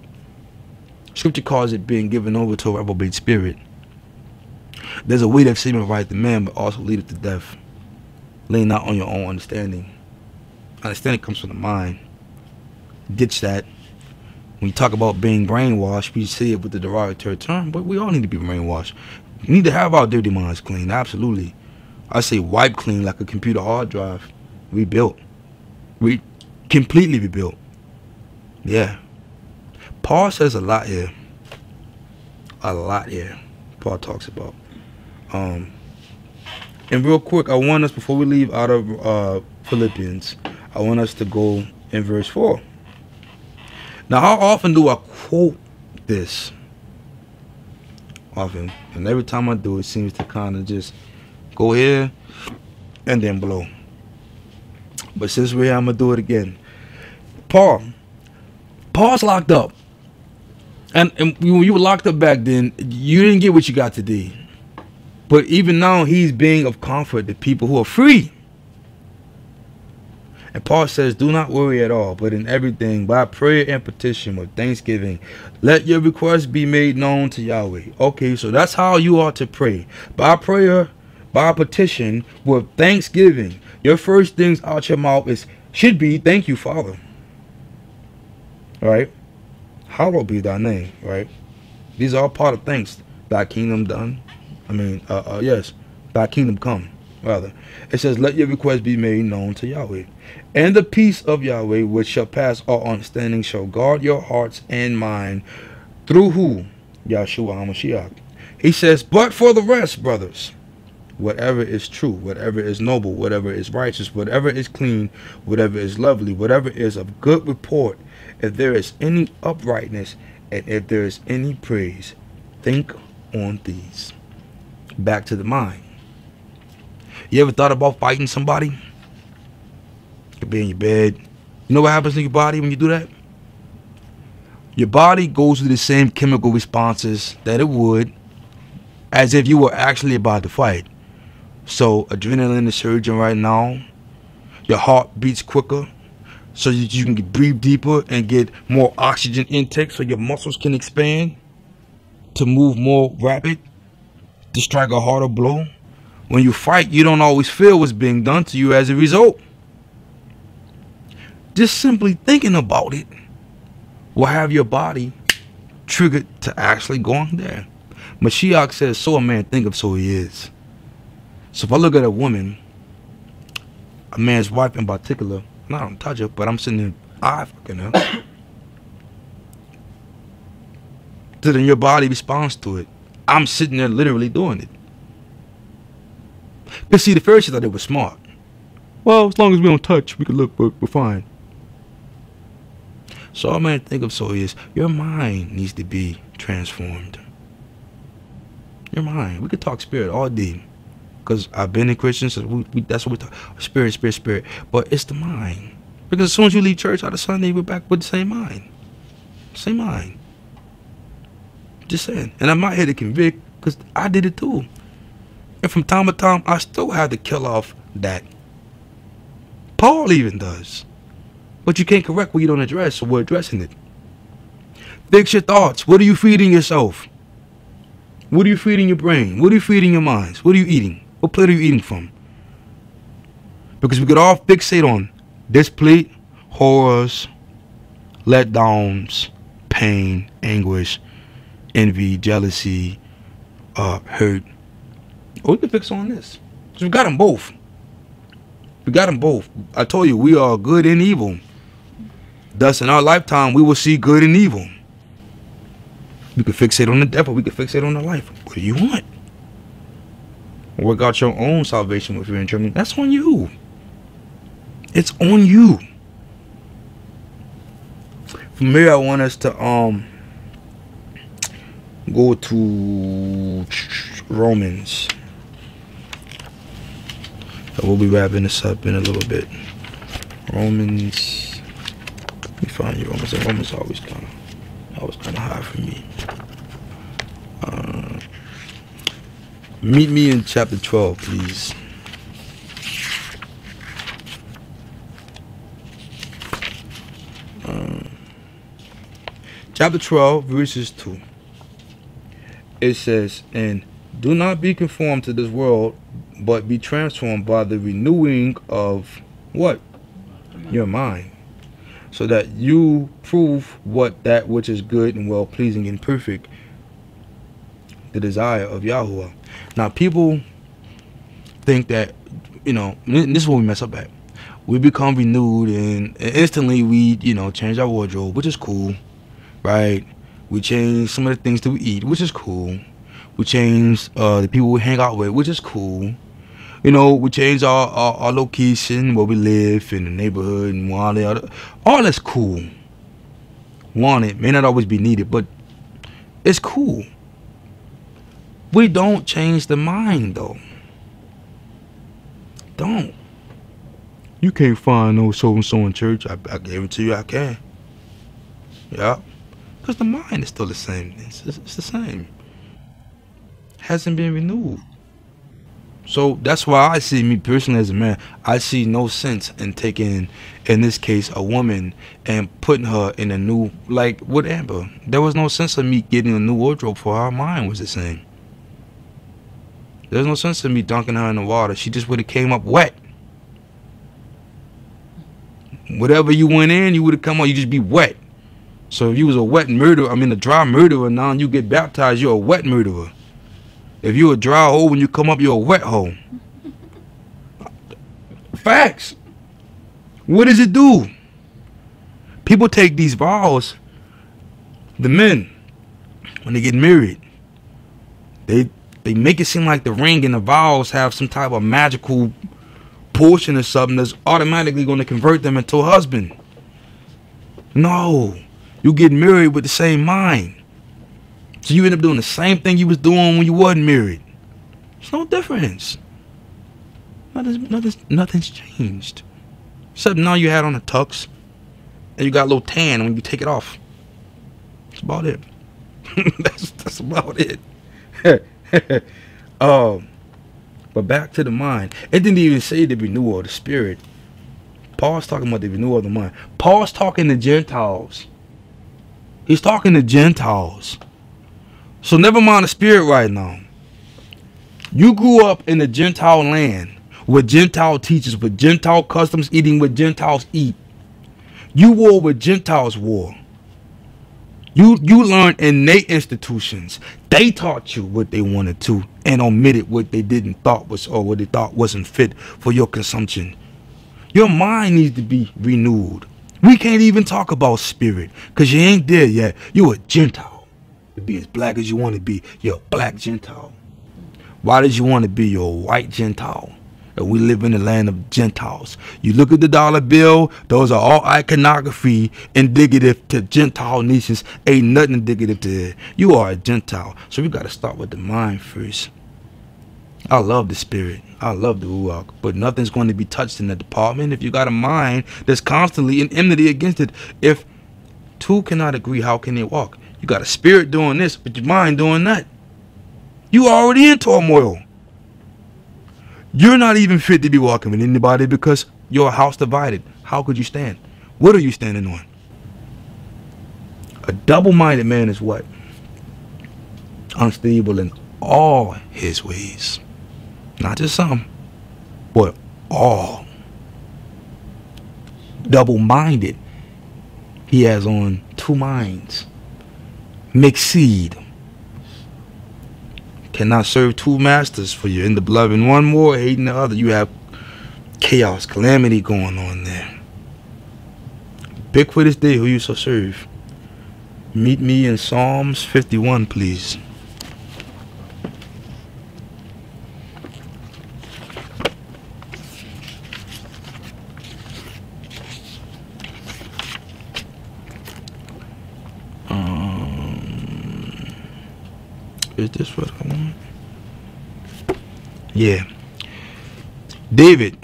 Scripture calls it being given over to a reprobate spirit. There's a way that seemeth right to man, but also leadeth to death. Lean not on your own understanding. Understanding comes from the mind. Ditch that. When you talk about being brainwashed, we say it with the derogatory term, but we all need to be brainwashed. We need to have our dirty minds clean, absolutely. I say wipe clean like a computer hard drive. Rebuilt. Completely rebuilt. Yeah. Paul says a lot here. A lot here. Paul talks about. And real quick, I want us, before we leave out of Philippians, I want us to go in verse 4. Now, how often do I quote this? Often. And every time I do, it seems to kind of just go here and then blow. But since we're here, I'm going to do it again. Paul's locked up. And when you were locked up back then, you didn't get what you got today. But even now, he's being of comfort to people who are free. And Paul says, do not worry at all, but in everything, by prayer and petition with thanksgiving, let your requests be made known to Yahweh. Okay, so that's how you are to pray. By prayer, by petition, with thanksgiving. Your first things out your mouth should be, thank you, Father. Right? Hallowed be thy name, right? These are all part of thanks. Thy kingdom done. Yes, thy kingdom come. rather. It says, let your request be made known to Yahweh. And the peace of Yahweh, which shall pass all understanding, shall guard your hearts and mind. Through who? Yahshua HaMashiach. He says, but for the rest, brothers, whatever is true, whatever is noble, whatever is righteous, whatever is clean, whatever is lovely, whatever is of good report, if there is any uprightness, and if there is any praise, think on these. Back to the mind. You ever thought about fighting somebody? You could be in your bed. You know what happens to your body when you do that? Your body goes through the same chemical responses that it would as if you were actually about to fight. So adrenaline is surging right now. Your heart beats quicker so that you can breathe deeper and get more oxygen intake so your muscles can expand to move more rapid, to strike a harder blow. When you fight, you don't always feel what's being done to you as a result. Just simply thinking about it will have your body triggered to actually go on there. Mashiach says, so a man thinketh, so he is. So if I look at a woman, a man's wife in particular, and I don't touch her, but I'm sitting there, I fucking her. So then your body responds to it. I'm sitting there literally doing it. Because see, the Pharisees thought they were smart. Well, as long as we don't touch, we can look, but we're fine. So a man think of, so he is. Your mind needs to be transformed. Your mind. We could talk spirit all day. Because I've been in Christians, so that's what we talk. Spirit, spirit, spirit. But it's the mind. Because as soon as you leave church out of Sunday, we're back with the same mind. Same mind. Just saying. And I'm not here to convict, because I did it too. And from time to time, I still have to kill off that. Paul even does. But you can't correct what you don't address, so we're addressing it. Fix your thoughts. What are you feeding yourself? What are you feeding your brain? What are you feeding your minds? What are you eating? What plate are you eating from? Because we could all fixate on this plate, horrors, letdowns, pain, anguish, envy, jealousy, hurt. Or we can fix on this. So we got them both. We got them both. I told you, we are good and evil. Thus, in our lifetime, we will see good and evil. We can fixate on the devil. We can fixate on the life. What do you want? Work out your own salvation with fear and trembling. That's on you. It's on you. From here, I want us to go to Romans. So we'll be wrapping this up in a little bit. Romans. Let me find you. Romans always kind of hard for me. Meet me in chapter 12, please. Chapter 12, verses 2. It says, and do not be conformed to this world, but be transformed by the renewing of what? Your mind. So that you prove what that which is good and well pleasing and perfect, the desire of Yahuwah. Now people think that, you know, this is what we mess up at. We become renewed and instantly we, you know, change our wardrobe, which is cool, right? We change some of the things that we eat, which is cool. We change the people we hang out with, which is cool. You know, we change our location, where we live, in the neighborhood, and all that's cool. Wanted, may not always be needed, but it's cool. We don't change the mind, though. Don't. You can't find no so-and-so in church. I guarantee you I can. Yeah. Because the mind is still the same. It's the same. Hasn't been renewed. So that's why I see, me personally as a man, I see no sense in taking, in this case, a woman and putting her in a new, like with Amber. There was no sense of me getting a new wardrobe for her. Mine was the same. There's no sense of me dunking her in the water. She just would have came up wet. Whatever you went in, you would have come out, you just be wet. So if you was a wet murderer, a dry murderer, now you get baptized, you're a wet murderer. If you're a dry hole, when you come up, you're a wet hole. Facts. What does it do? People take these vows, the men, when they get married, they make it seem like the ring and the vows have some type of magical portion or something that's automatically going to convert them into a husband. No. You get married with the same mind. So you end up doing the same thing you was doing when you wasn't married. There's no difference. Nothing's changed. Except now you had on a tux and you got a little tan when you take it off. That's about it. that's about it. But back to the mind. It didn't even say the renewal of the spirit. Paul's talking about the renewal of the mind. Paul's talking to Gentiles. He's talking to Gentiles. So never mind the spirit right now. You grew up in a Gentile land with Gentile teachers, with Gentile customs, eating what Gentiles eat. You wore what Gentiles wore. You learned in their institutions. They taught you what they wanted to and omitted what they didn't thought was, or what they thought wasn't fit for your consumption. Your mind needs to be renewed. We can't even talk about spirit because you ain't there yet. You're a Gentile. To be as black as you want to be, you're a black Gentile. Why did you want to be? You're a white Gentile. And we live in the land of Gentiles. You look at the dollar bill, those are all iconography indicative to Gentile nations. Ain't nothing indicative to it. You are a Gentile. So we got to start with the mind first. I love the spirit. I love the Ruach. But nothing's going to be touched in that department if you got a mind that's constantly in enmity against it. If two cannot agree, how can they walk? You got a spirit doing this, but your mind doing that. You already in turmoil. You're not even fit to be walking with anybody because you're a house divided. How could you stand? What are you standing on? A double-minded man is what? Unstable in all his ways. Not just some, but all. Double-minded. He has on two minds. Mixed seed. Cannot serve two masters, for you're in the loving one more, hating the other. You have chaos, calamity going on there. Pick for this day who you shall serve. Meet me in Psalms 51, please. Is this what I want? Yeah. David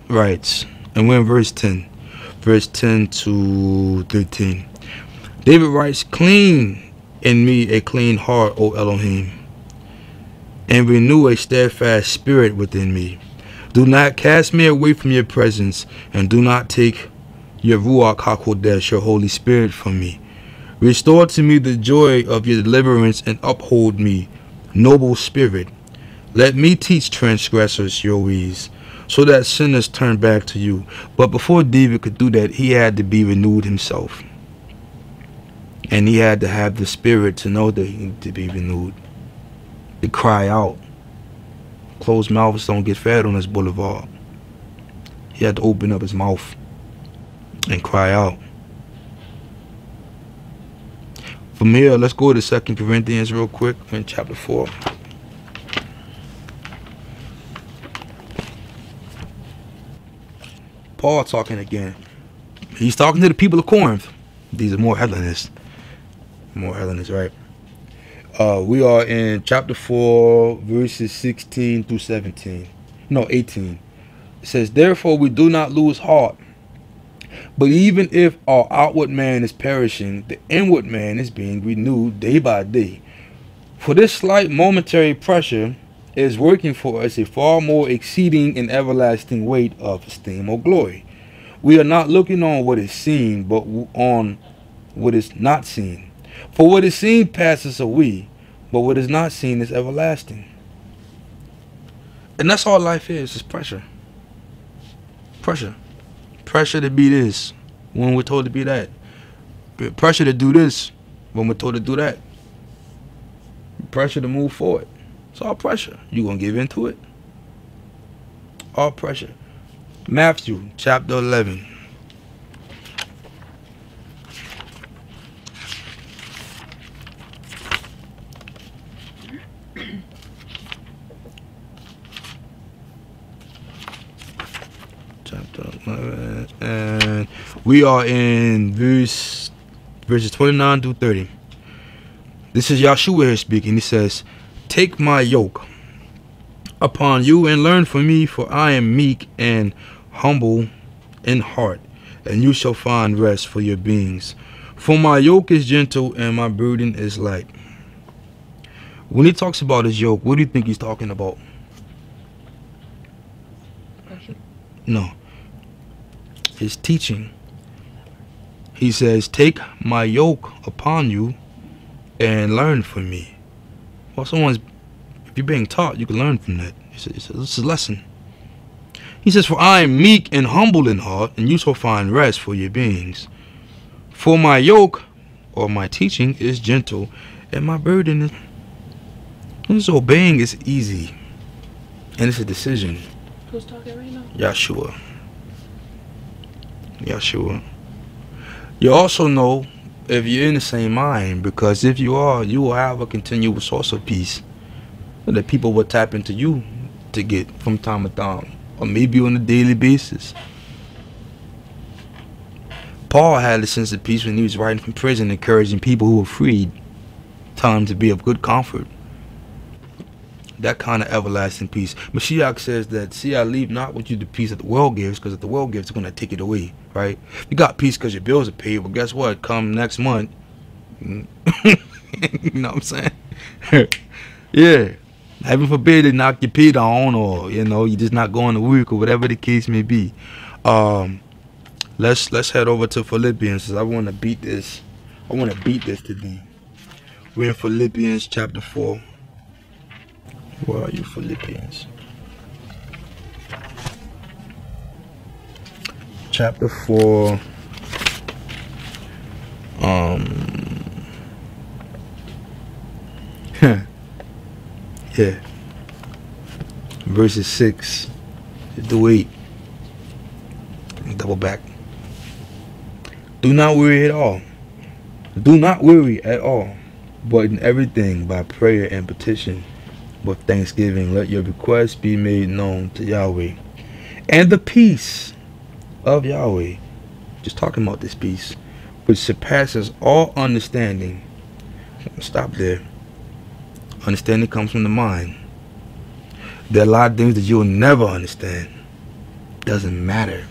writes, and we're in verse 10 to 13. David writes, clean in me a clean heart, O Elohim, and renew a steadfast spirit within me. Do not cast me away from your presence, and do not take your Ruach HaKodesh, your Holy Spirit, from me. Restore to me the joy of your deliverance, and uphold me, noble spirit. Let me teach transgressors your ways, so that sinners turn back to you. But before David could do that, he had to be renewed himself. And he had to have the spirit to know that he needed to be renewed. To cry out. Closed mouths don't get fed on this boulevard. He had to open up his mouth and cry out. From here, let's go to 2 Corinthians real quick in chapter 4. Paul talking again. He's talking to the people of Corinth. These are more Hellenists. More Hellenists, right? We are in chapter 4, verses 16 through 17. No, 18. It says, therefore we do not lose heart. But even if our outward man is perishing, the inward man is being renewed day by day. For this slight momentary pressure is working for us a far more exceeding and everlasting weight of esteem or glory. We are not looking on what is seen, but on what is not seen. For what is seen passes away, but what is not seen is everlasting. And that's all life is pressure. Pressure. Pressure to be this when we're told to be that. Pressure to do this when we're told to do that. Pressure to move forward. It's all pressure. You gonna give into it? All pressure. Matthew chapter 11. Chapter 11. And we are in verses 29 through 30. This is Yahshua here speaking. He says, "Take my yoke upon you and learn from me, for I am meek and humble in heart, and you shall find rest for your beings. For my yoke is gentle and my burden is light." When he talks about his yoke, what do you think he's talking about? No. His teaching. He says, "Take my yoke upon you and learn from me." Well, if you're being taught, you can learn from that. It's a lesson. He says, "For I am meek and humble in heart, and you shall find rest for your beings. For my yoke," or my teaching, "is gentle, and my burden is obeying is easy." And it's a decision. Who's talking right now? Yahshua. Yahshua. You also know if you're in the same mind, because if you are, you will have a continual source of peace that people will tap into you to get from time to time, or maybe on a daily basis. Paul had a sense of peace when he was writing from prison, encouraging people who were freed, telling them to be of good comfort. That kind of everlasting peace. Mashiach says that, "See, I leave not with you the peace that the world gives, because if the world gives, it's going to take it away," right? You got peace because your bills are paid, but guess what? Come next month, you know what I'm saying? Yeah. Heaven forbid they knock your pay down, or you're just not going to work, or whatever the case may be. Let's head over to Philippians, because I want to beat this. I want to beat this today. We're in Philippians chapter 4. Where are you, Philippians? Chapter 4. Yeah. Verses 6 to 8. Double back. Do not worry at all. Do not worry at all, but in everything by prayer and petition with thanksgiving let your requests be made known to Yahweh. And the peace of Yahweh, just talking about this peace, which surpasses all understanding. Stop there. Understanding comes from the mind. There are a lot of things that you'll never understand. Doesn't matter.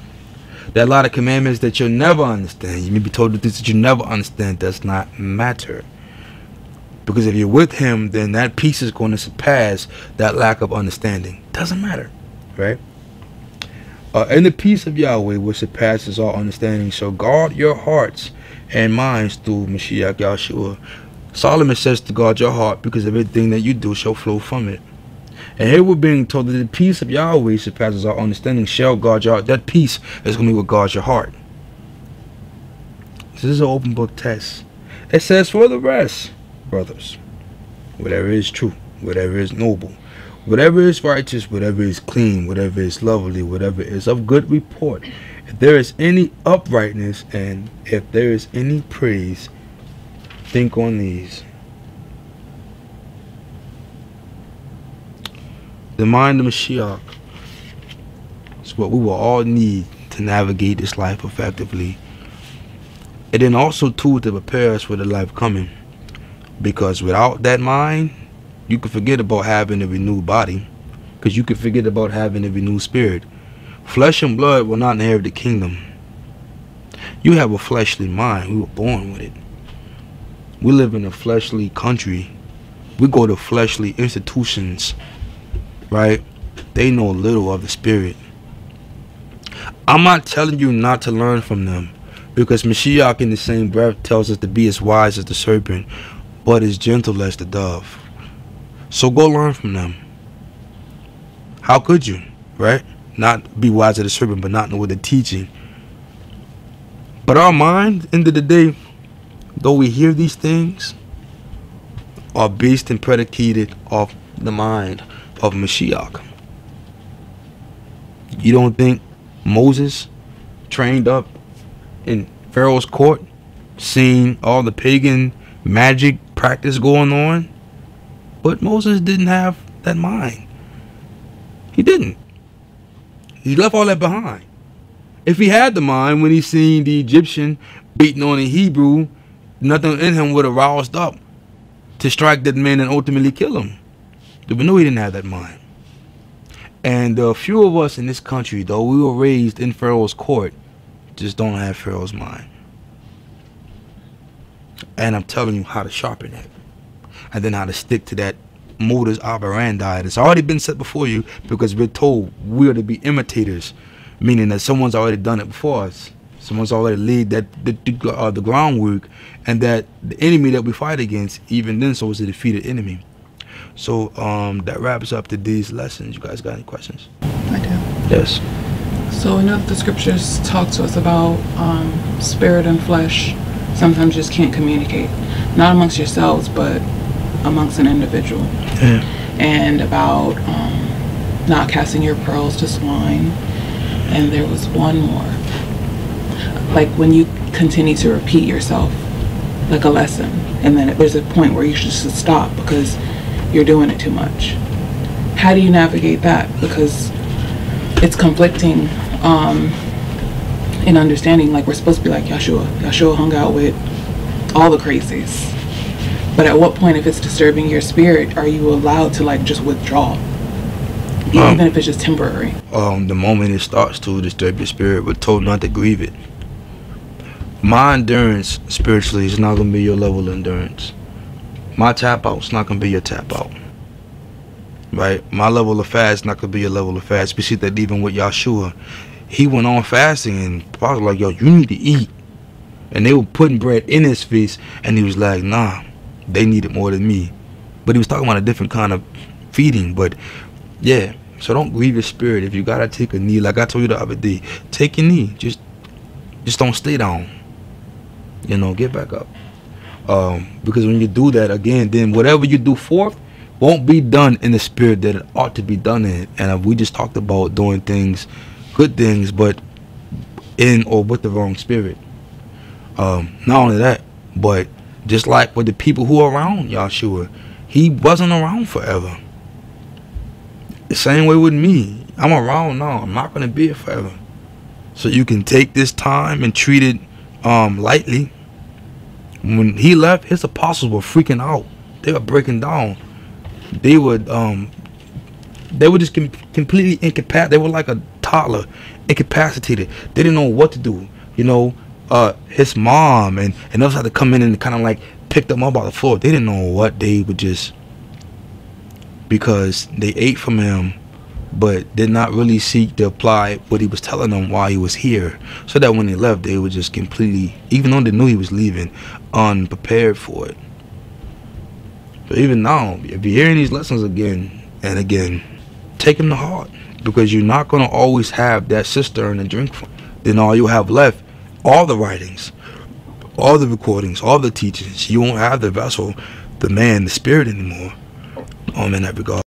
There are a lot of commandments that you'll never understand. You may be told the things that you never understand. Does not matter. Because if you're with him, then that peace is going to surpass that lack of understanding. Doesn't matter. Right? And the peace of Yahweh, which surpasses all understanding, shall guard your hearts and minds through Mashiach Yahshua. Solomon says to guard your heart, because everything that you do shall flow from it. And here we're being told that the peace of Yahweh surpasses our understanding shall guard your heart. That peace is going to be what guards your heart. This is an open book test. It says, for the rest, brothers, whatever is true, whatever is noble, whatever is righteous, whatever is clean, whatever is lovely, whatever is of good report, if there is any uprightness and if there is any praise, think on these. The mind of Mashiach is what we will all need to navigate this life effectively. And then also too to prepare us for the life coming. Because without that mind, you can forget about having a renewed body. Because you can forget about having a renewed spirit. Flesh and blood will not inherit the kingdom. You have a fleshly mind. We were born with it. We live in a fleshly country. We go to fleshly institutions. Right? They know little of the spirit. I'm not telling you not to learn from them. Because Mashiach in the same breath tells us to be as wise as the serpent, but as gentle as the dove. So go learn from them. How could you? Right? Not be wise as the serpent, but not know what they're teaching. But our mind, end of the day, though we hear these things, are based and predicated off the mind of Mashiach. You don't think Moses trained up in Pharaoh's court, seeing all the pagan magic practice going on? But Moses didn't have that mind. He didn't. He left all that behind. If he had the mind when he seen the Egyptian beating on a Hebrew, nothing in him would have roused up to strike that man and ultimately kill him. But we know he didn't have that mind. And a few of us in this country, though we were raised in Pharaoh's court, just don't have Pharaoh's mind. And I'm telling you how to sharpen that. And then how to stick to that modus operandi. It's already been set before you, because we're told we are to be imitators, meaning that someone's already done it before us. Someone's already laid the groundwork, and that the enemy that we fight against, even then, so is a defeated enemy. So that wraps up today's lessons. You guys got any questions? I do. Yes. So I know the scriptures talk to us about spirit and flesh sometimes just can't communicate, not amongst yourselves, but amongst an individual. Yeah. And about not casting your pearls to swine. And there was one more, like when you continue to repeat yourself like a lesson, and then there's a point where you should just stop because you're doing it too much. How do you navigate that? Because it's conflicting in understanding. Like, we're supposed to be like Yahshua. Yahshua hung out with all the crazies. But at what point, if it's disturbing your spirit, are you allowed to like just withdraw? Even if it's just temporary. The moment it starts to disturb your spirit, we're told not to grieve it. My endurance spiritually is not going to be your level of endurance. My tap out is not going to be your tap out. Right? My level of fast is not going to be your level of fast. We see that even with Yahshua. He went on fasting and probably like, yo, you need to eat. And they were putting bread in his face, and he was like, nah, they need it more than me. But he was talking about a different kind of feeding. But yeah, so don't grieve your spirit. If you gotta take a knee, like I told you the other day, take your knee. Just don't stay down. You know, get back up. Because when you do that again, then whatever you do forth won't be done in the spirit that it ought to be done in. And we just talked about doing things, good things, but in or with the wrong spirit. Not only that, but just like with the people who are around Yahshua, he wasn't around forever. The same way with me. I'm around now. I'm not going to be here forever. So you can take this time and treat it lightly. When he left, his apostles were freaking out. They were breaking down. They would just completely incapacitated. They were like a toddler, incapacitated. They didn't know what to do. You know, his mom and others had to come in and kind of like pick them up off the floor. They didn't know what. They would just, because they ate from him, but did not really seek to apply what he was telling them while he was here. So that when they left, they were just completely, even though they knew he was leaving, unprepared for it. So even now, if you're hearing these lessons again and again, take them to heart, because you're not going to always have that cistern to drink from. Then all you'll have left, all the writings, all the recordings, all the teachings. You won't have the vessel, the man, the spirit anymore. In that regard.